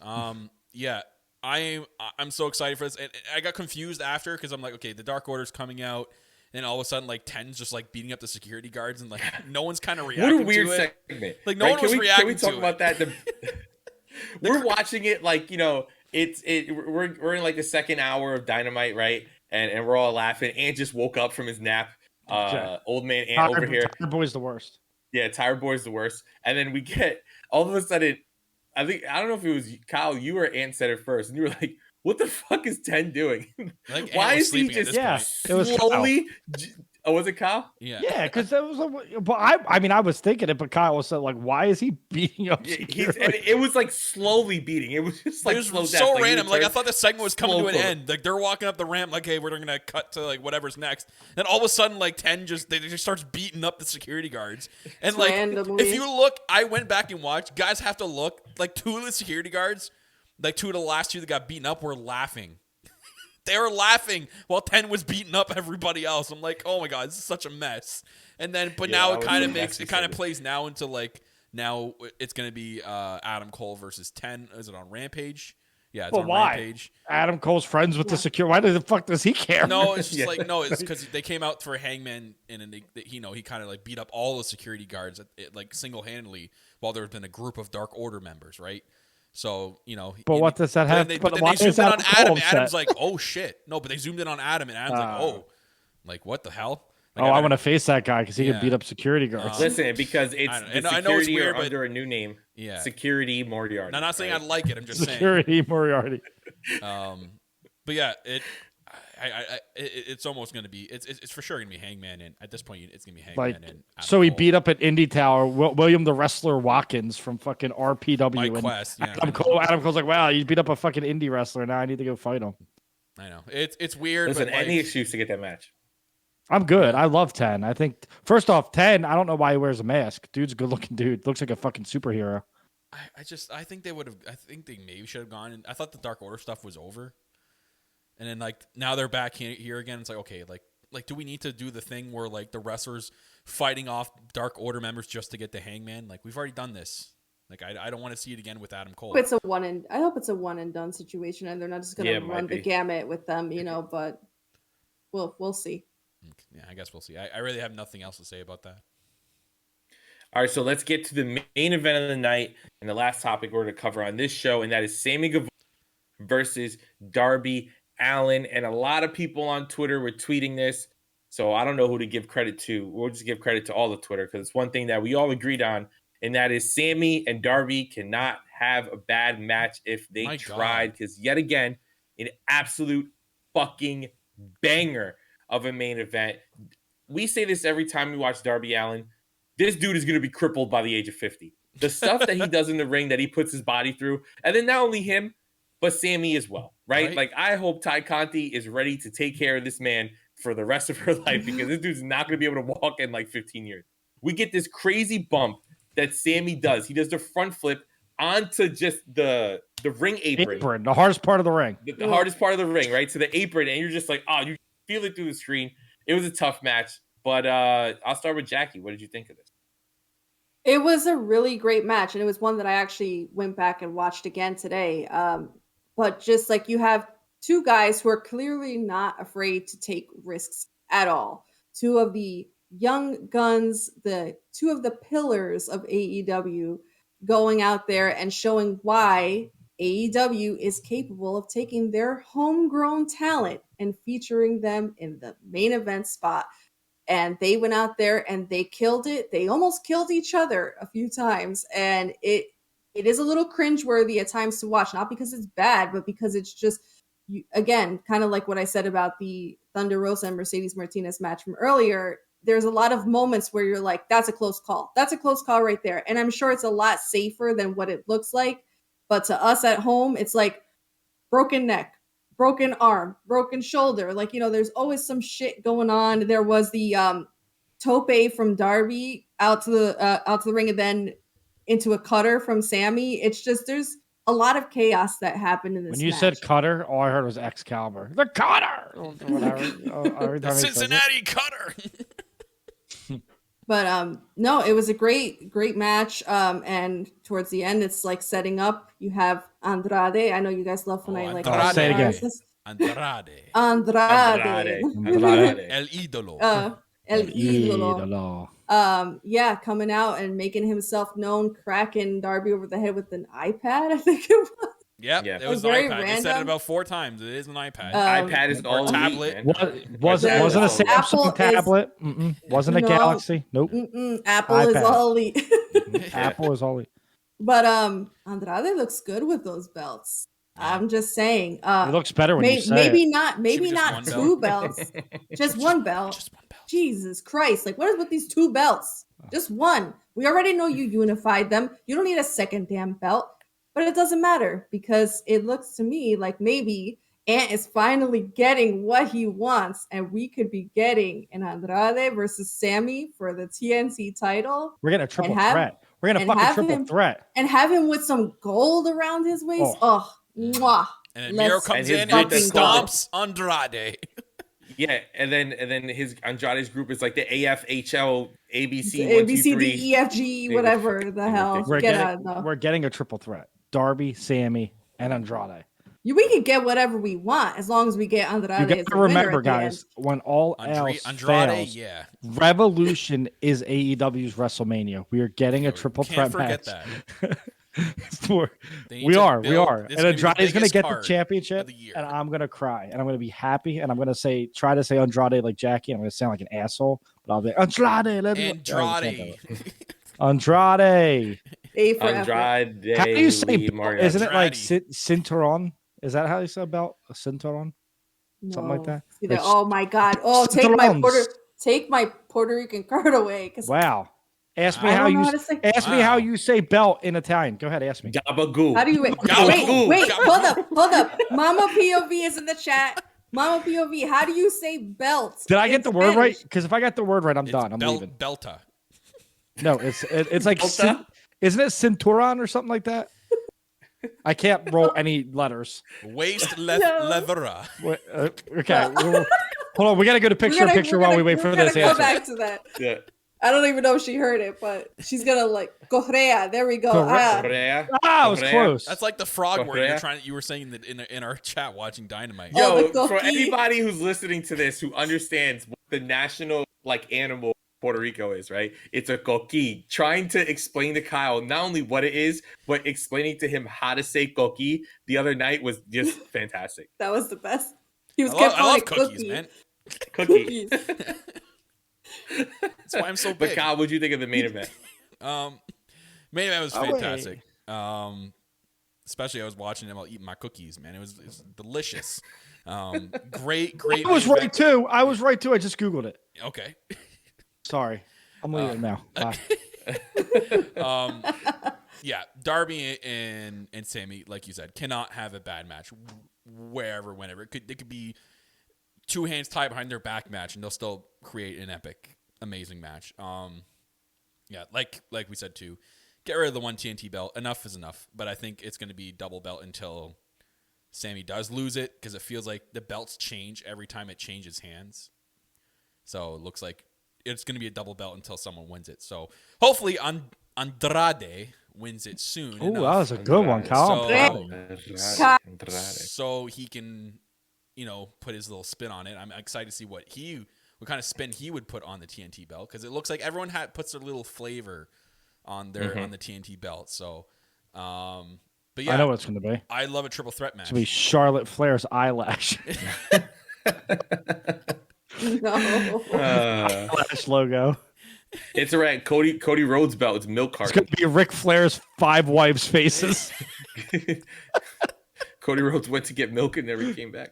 Yeah, I'm so excited for this. And I got confused after because I'm like, okay, the Dark Order's coming out, and all of a sudden, like, Ten's just like beating up the security guards, and like no one's kind of reacting. What a weird to it. segment. Like no one was reacting. Can we talk to about it. that? We're watching it like we're in like the second hour of Dynamite, right? And we're all laughing. Ant just woke up from his nap. Old man Ant over here. Tiger Boy's the worst. Yeah, Tired Boy's the worst. And then we get all of a sudden, I don't know if it was Kyle, you or Ant said it first, and you were like, "What the fuck is Ten doing? Like, Why Ant was is he sleeping at just this point. It was slowly?" Oh, was it Kyle? Yeah. Yeah, because that was. But I was thinking it, but Kyle was like, "Why is he beating up?" Yeah, security? and it was like slowly beating. It was just like It was slow so death. random. Like I returns- thought the segment was coming slow to an close. end. Like they're walking up the ramp. Like, hey, we're gonna cut to like whatever's next. Then all of a sudden, like Ten just starts beating up the security guards. And like Randomly. if you look, I went back and watched. Guys have to look. Like two of the security guards, like two of the last two that got beaten up, were laughing. They were laughing while Ten was beating up everybody else. I'm like, oh my god, this is such a mess. And then, but Yeah, now that it was kind a of messy kind of segment. plays now into like now it's gonna be Adam Cole versus 10. Is it on Rampage? Yeah, it's But on why? Rampage. Adam Cole's friends with the security. Why the fuck does he care? No, it's just Yeah. like no, it's because they came out for Hangman and he kind of like beat up all the security guards like single handedly while there's been a group of Dark Order members, right? So But what does that have- But but then why they zoomed is in on Adam Cole Adam. upset? Adam's like, oh shit, no, but they zoomed in on Adam, and Adam's like, oh, like what the hell? Like, I want to face that guy because he Yeah. can beat up security guards. Listen, because it's I know- the and I know it's security weird, are but- under a new name. Yeah. Security Moriarty. Now, I'm not saying right? I like it. I'm just saying. Security Moriarty. But yeah, it's almost gonna be it's for sure gonna be Hangman, and at this point it's gonna be Hangman Like, and Adam so he Cole. beat up at Indy Tower William the Wrestler Watkins from fucking RPW. Mike and Quest. Yeah, Adam Cole's like, wow, you beat up a fucking indie wrestler. Now I need to go fight him. I know it's weird. Listen, but like, any excuse to get that match. I'm good. I love 10. I think first off, 10. I don't know why he wears a mask. Dude's a good looking dude. Looks like a fucking superhero. I think they would have. I think they maybe should have gone. I thought the Dark Order stuff was over, and then like now they're back here again. It's like okay, like do we need to do the thing where like the wrestlers fighting off Dark Order members just to get the Hangman? Like we've already done this. Like I don't want to see it again with Adam Cole. I hope it's a one and done situation, and they're not just gonna run the gamut with them, you know. But we'll see. Yeah, I guess we'll see. I really have nothing else to say about that. All right, so let's get to the main event of the night and the last topic we're going to cover on this show, and that is Sami Guevara versus Darby Allen. And a lot of people on Twitter were tweeting this, so I don't know who to give credit to. We'll just give credit to all of Twitter because it's one thing that we all agreed on, and that is Sami and Darby cannot have a bad match if they tried, because yet again, an absolute fucking banger of a main event. We say this every time we watch Darby Allen. This dude is going to be crippled by the age of 50. The stuff that he does in the ring, that he puts his body through, and then not only him, but Sami as well, right? Like, I hope Ty Conti is ready to take care of this man for the rest of her life, because this dude's not going to be able to walk in like 15 years. We get this crazy bump that Sami does. He does the front flip onto just the ring apron. The hardest part of the ring. The hardest part of the ring, right? To the apron, and you're just like, oh, you feel it through the screen. It was a tough match, but I'll start with Jackie. What did you think of this? It was a really great match, and it was one that I actually went back and watched again today. But just like, you have two guys who are clearly not afraid to take risks at all. Two of the young guns, the two of the pillars of AEW, going out there and showing why AEW is capable of taking their homegrown talent and featuring them in the main event spot. And they went out there and they killed it. They almost killed each other a few times. And it is a little cringeworthy at times to watch, not because it's bad, but because it's just, again, kind of like what I said about the Thunder Rosa and Mercedes Martinez match from earlier. There's a lot of moments where you're like, that's a close call. That's a close call right there. And I'm sure it's a lot safer than what it looks like. But to us at home, it's like broken neck, broken arm, broken shoulder. Like, you know, there's always some shit going on. There was the tope from Darby out to the ring and then into a cutter from Sami. It's just, there's a lot of chaos that happened in this When you match. said cutter, all I heard was Excalibur. The cutter! The Cincinnati cutter! But no, it was a great match. And towards the end, it's like setting up. You have Andrade. I know you guys love when I like. Andrade. Say it again. Andrade. El ídolo. El ídolo. Yeah, coming out and making himself known, cracking Darby over the head with an iPad, I think it was. Yep, it was an iPad. They said it about 4 times. It is an iPad. iPad is all tablet. Wasn't a Samsung tablet. Wasn't a Galaxy. Nope. Apple is all elite. Apple is all elite. But Andrade looks good with those belts. I'm just saying. It looks better when you say maybe it. Maybe not 2 belts. Just one belt. Just one belt. Jesus Christ. Like, what is with these 2 belts? Just one. We already know you unified them. You don't need a second damn belt. But it doesn't matter, because it looks to me like maybe Ant is finally getting what he wants, and we could be getting an Andrade versus Sami for the TNT title. We're getting a triple threat. We're getting a fucking triple threat. And have him with some gold around his waist. Oh, mwah. And then Miro comes in and stomps Andrade. Yeah, and then his Andrade's group is like the AFHL ABC D E F G whatever the hell. We're getting a triple threat. Darby, Sami, and Andrade. We can get whatever we want as long as we get Andrade. You got to remember, guys, when all else fails, Revolution is AEW's WrestleMania. We are getting a triple threat match. Can't forget that. We are. And Andrade is going to get the championship, and I'm going to cry, and I'm going to be happy, and I'm going to try to say Andrade like Jackie, and I'm going to sound like an asshole, but I'll be Andrade. Andrade. Andrade. How do you say Lee Moriarty. Isn't it like Cinturon? Is that how you say belt? A Cinturon? Something like that? Oh my God. Oh, take my Puerto Rican card away. Wow. Ask me how you say belt in Italian. Go ahead, ask me. Gabagoo. How do you wait, hold up. Mama POV is in the chat. Mama POV, how do you say belt? Did I get in the word right? Spanish? Because if I got the word right, I'm It's done. I'm leaving. Belta. No, it's like Delta? isn't it Cinturon or something like that? I can't roll any letters. Waist No. leathera. Okay, hold on. We gotta go to picture in picture while we wait for this Go answer. back to that. Yeah. I don't even know if she heard it, but she's gonna like correa. There we go. Correa. Correa. Ah, it was Correa. close. That's like the frog word Correa. you were saying that in our chat watching Dynamite. Oh, Yo, the for coqui. anybody who's listening to this who understands what the national animal Puerto Rico is, right? It's a coqui. Trying to explain to Kyle not only what it is, but explaining to him how to say coqui the other night was just fantastic. That was the best. He was I kept love calling it cookies, cookie. man. Cookie. Cookies. That's why I'm so But big. Kyle, what'd you think of the main event? Main event was Oh, wait. fantastic. Especially I was watching them while eating my cookies, man. It was delicious. Great. I was main right too. I was right too. I just googled it. event. Okay. Sorry, I'm leaving now. Bye. Yeah, Darby and Sami, like you said, cannot have a bad match wherever, whenever. It could be two hands tied behind their back match, and they'll still create an epic, amazing match. Yeah, like we said too, get rid of the one TNT belt. Enough is enough. But I think it's going to be double belt until Sami does lose it, because it feels like the belts change every time it changes hands. So it looks like it's going to be a double belt until someone wins it. So hopefully Andrade wins it soon. Oh, that enough. was a good one, Kyle. So he can, put his little spin on it. I'm excited to see what kind of spin he would put on the TNT belt, because it looks like everyone puts their little flavor on their on the TNT belt. So, but yeah, I know what it's going to be. I love a triple threat match. It's going to be Charlotte Flair's eyelash. No. Eyelash logo. It's all right. Cody Rhodes belt. It's milk It's carton. going to be Ric Flair's 5 wives' faces. Cody Rhodes went to get milk and never came back.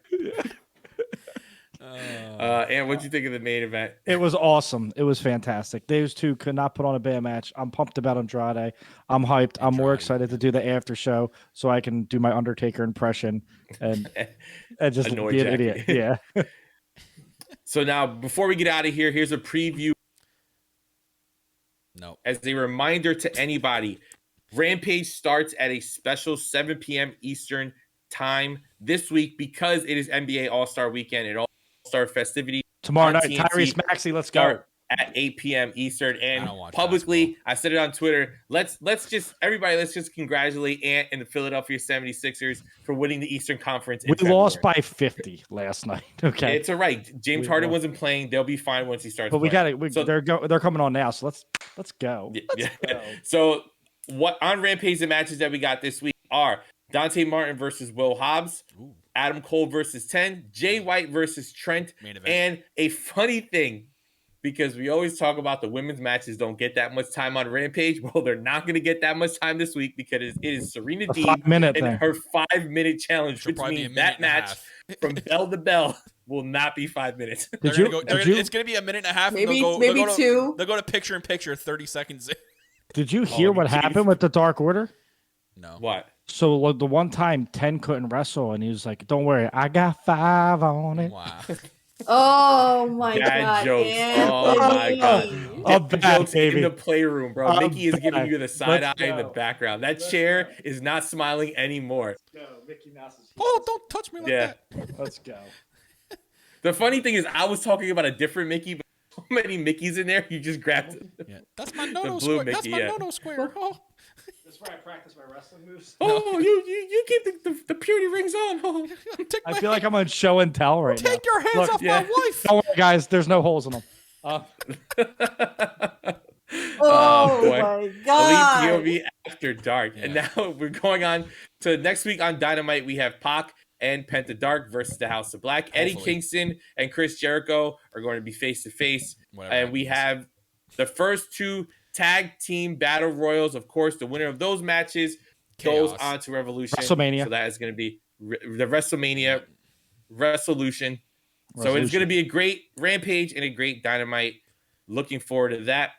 And what'd you think of the main event? It was awesome. It was fantastic. Those two could not put on a bad match. I'm pumped about Andrade. I'm hyped. I'm more excited to do the after show so I can do my Undertaker impression and just Annoy be an Jackie. idiot. Yeah. So now, before we get out of here, here's a preview. No. As a reminder to anybody, Rampage starts at a special 7 p.m. Eastern time this week because it is NBA All-Star Weekend and All-Star festivity. Tomorrow on night, TNT Tyrese Maxey, let's go. start at 8 p.m. Eastern. I And don't watch publicly, I said it on Twitter. Let's just congratulate Ant and the Philadelphia 76ers for winning the Eastern Conference. in We lost February. by 50 last night. Okay. It's all right. James We Harden lost. wasn't playing. They'll be fine once he starts. But we playing. got it. So- They're coming on now, so let's go. Yeah. go. So what on Rampage, the matches that we got this week are Dante Martin versus Will Hobbs, Ooh. Adam Cole versus 10, Jay White versus Trent, Main event. and a funny thing, because we always talk about the women's matches don't get that much time on Rampage. Well, they're not going to get that much time this week because it is Serena A Deeb 5-minute and thing. her 5-minute challenge, She'll which probably be means a that minute and a match half. from bell to bell will not be 5 minutes. Did you? It's going to be a minute and a half. and Maybe they'll maybe go to, two. They'll go to picture in picture 30 seconds. Did you hear what geez. happened with the Dark Order? No. What? So like, the one time 10 couldn't wrestle, and he was like, "Don't worry, I got 5 on it." Wow. Oh my Dad god. jokes. Anthony. Oh my god. I'm Get the back, jokes baby. in the playroom, bro. I'm Mickey is giving back. you the side Let's eye in the go. background. That chair is not smiling anymore. Mickey Mouse is Oh, don't touch me like Yeah. that. Let's go. The funny thing is, I was talking about a different Mickey, but so many Mickeys in there, you just grabbed it. Yeah. That's my no-no blue square. That's Mickey, my yeah. no-no square. Oh. That's where I practice my wrestling moves. Oh, you keep the purity rings on. Oh. Take I my feel like I'm on show and tell right now. Take your hands Look, off yeah. my wife. Don't worry, guys. There's no holes in them. Oh boy. my god. Elite POV after dark. And Yeah. now we're going on to next week on Dynamite. We have Pac and Penta Dark versus the House of Black. Eddie Hopefully. Kingston and Chris Jericho are going to be face to face. Whatever And we happens. have the first 2 tag team battle royals. Of course, the winner of those matches goes Chaos. on to Revolution. WrestleMania. So that is going to be the WrestleMania Resolution. So it's going to be a great Rampage and a great Dynamite. Looking forward to that.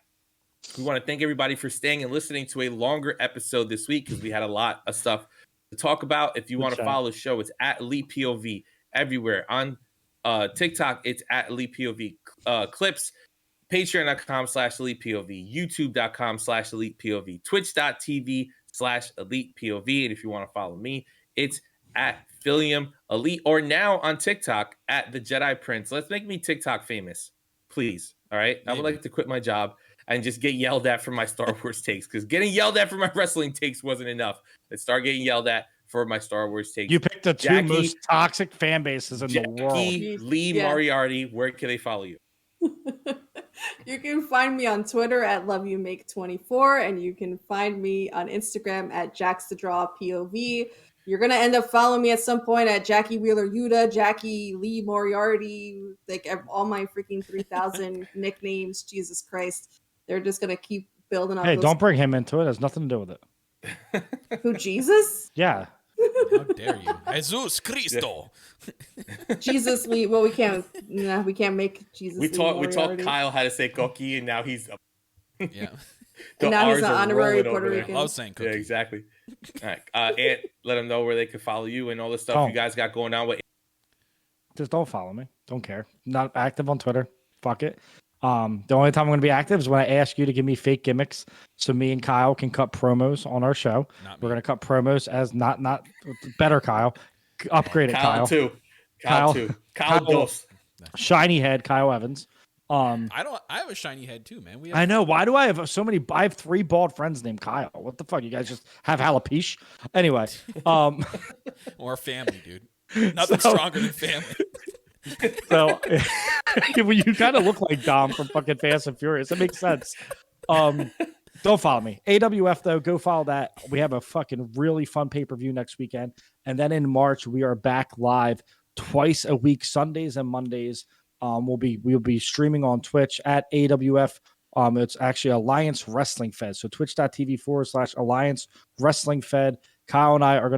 We want to thank everybody for staying and listening to a longer episode this week because we had a lot of stuff to talk about. If you Good want to job. follow the show, it's at Elite POV everywhere on TikTok, it's at Elite POV clips. Patreon.com/Elite POV, YouTube.com/Elite POV, Twitch.tv/Elite POV. And if you want to follow me, it's at Philium Elite, or now on TikTok at the Jedi Prince. Let's make me TikTok famous, please. All right. Maybe. I would like to quit my job and just get yelled at for my Star Wars takes, because getting yelled at for my wrestling takes wasn't enough. Let's start getting yelled at for my Star Wars takes. You picked the two most toxic fan bases in the world. Lee Moriarty, where can they follow you? You can find me on Twitter at LoveYouMake24, and you can find me on Instagram at JacksTheDrawPOV. You're gonna end up following me at some point at Jackie Wheeler Yuta, Jackie Lee Moriarty, like all my freaking 3,000 nicknames. Jesus Christ, they're just gonna keep building up. Hey, don't bring him into it. It has nothing to do with it. Who, Jesus? Yeah. How dare you, Jesus Cristo? Jesus Lee. Well, we can't make Jesus. We taught Kyle how to say cookie, and now he's yeah. And now he's an honorary Puerto Rican. I was saying cookie. Yeah, exactly. All right, and let them know where they can follow you and all the stuff you guys got going on with. Just don't follow me. Don't care. Not active on Twitter. Fuck it. The only time I'm going to be active is when I ask you to give me fake gimmicks so me and Kyle can cut promos on our show. We're going to cut promos as not better Kyle, upgraded Kyle. Kyle dos. Shiny head Kyle Evans. I have a shiny head too, man. I know. Why do I have so many? I have 3 bald friends named Kyle. What the fuck? You guys just have alopecia? Anyway, or family, dude. Nothing stronger than family. So you kind of look like Dom from fucking Fast and Furious. It makes sense. Don't follow me. AWF though, go follow that. We have a fucking really fun pay-per-view next weekend. And then in March, we are back live twice a week, Sundays and Mondays. We'll be streaming on Twitch at AWF. It's actually Alliance Wrestling Fed. So twitch.tv/Alliance Wrestling Fed. Kyle and I are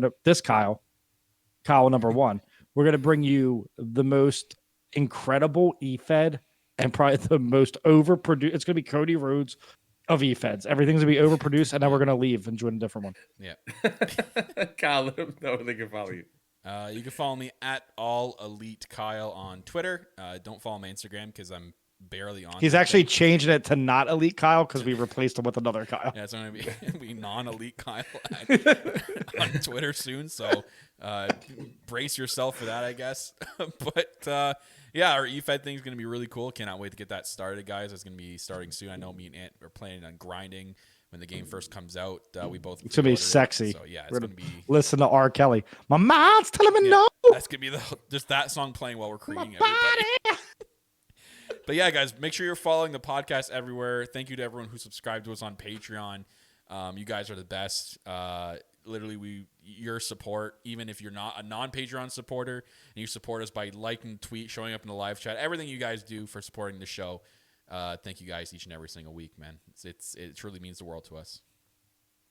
Kyle number 1. We're going to bring you the most incredible E-Fed and probably the most overproduced. It's going to be Cody Rhodes of E-Feds. Everything's going to be overproduced, and then we're going to leave and join a different one. Yeah. Kyle, let them know where they can follow you. You can follow me at All Elite Kyle on Twitter. Don't follow my Instagram because I'm barely on. He's actually changing it to not Elite Kyle because we replaced him with another Kyle. Yeah, it's going to be non-Elite Kyle on Twitter soon. So brace yourself for that, I guess. But yeah, our eFed thing is going to be really cool. Cannot wait to get that started, guys. It's going to be starting soon. I know me and Ant are planning on grinding when the game first comes out. We both. It's going to be sexy. So yeah, it's going to be. Listen to R. Kelly. My mind's telling me no. That's going to be just that song playing while we're creating everybody. But yeah, guys, make sure you're following the podcast everywhere. Thank you to everyone who subscribed to us on Patreon. You guys are the best. Literally, your support, even if you're not a non-Patreon supporter, and you support us by liking, tweet, showing up in the live chat, everything you guys do for supporting the show. Thank you guys each and every single week, man. It truly means the world to us.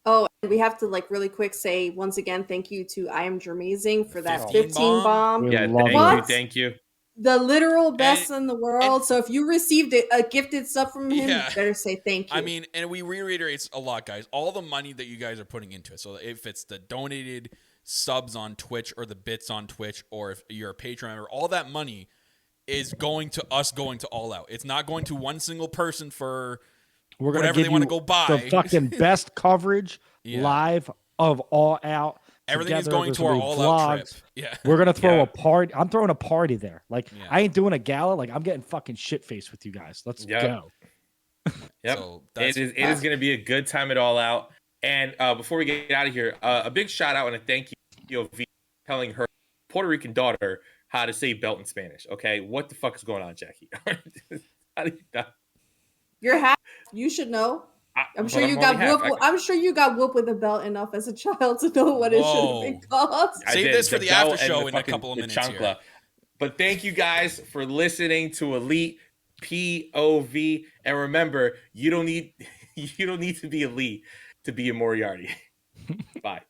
Oh, and we have to really quick say once again, thank you to I Am Jermazing for that 15 bomb. Yeah, thank you. The literal best in the world. So if you received a gifted sub from him, you better say thank you. I mean, and we reiterate a lot, guys. All the money that you guys are putting into it. So if it's the donated subs on Twitch or the bits on Twitch, or if you're a Patreon member, all that money is going to us going to All Out. It's not going to one single person for whatever they want to go buy. The fucking best coverage live of All Out. Everything is going to our all-out trip. Yeah, we're gonna throw a party. I'm throwing a party there. I ain't doing a gala. I'm getting fucking shit faced with you guys. Let's go. Yep, so it is gonna be a good time at All Out. And before we get out of here, a big shout out and a thank you to POV telling her Puerto Rican daughter how to say belt in Spanish. Okay, what the fuck is going on, Jackie? How do you know? You're half. You should know. I'm sure you got whooped. I'm sure you got whooped with a belt enough as a child to know what it should have been called. Save this for the after show in a couple of minutes here. But thank you guys for listening to Elite POV, and remember, you don't need to be elite to be a Moriarty. Bye.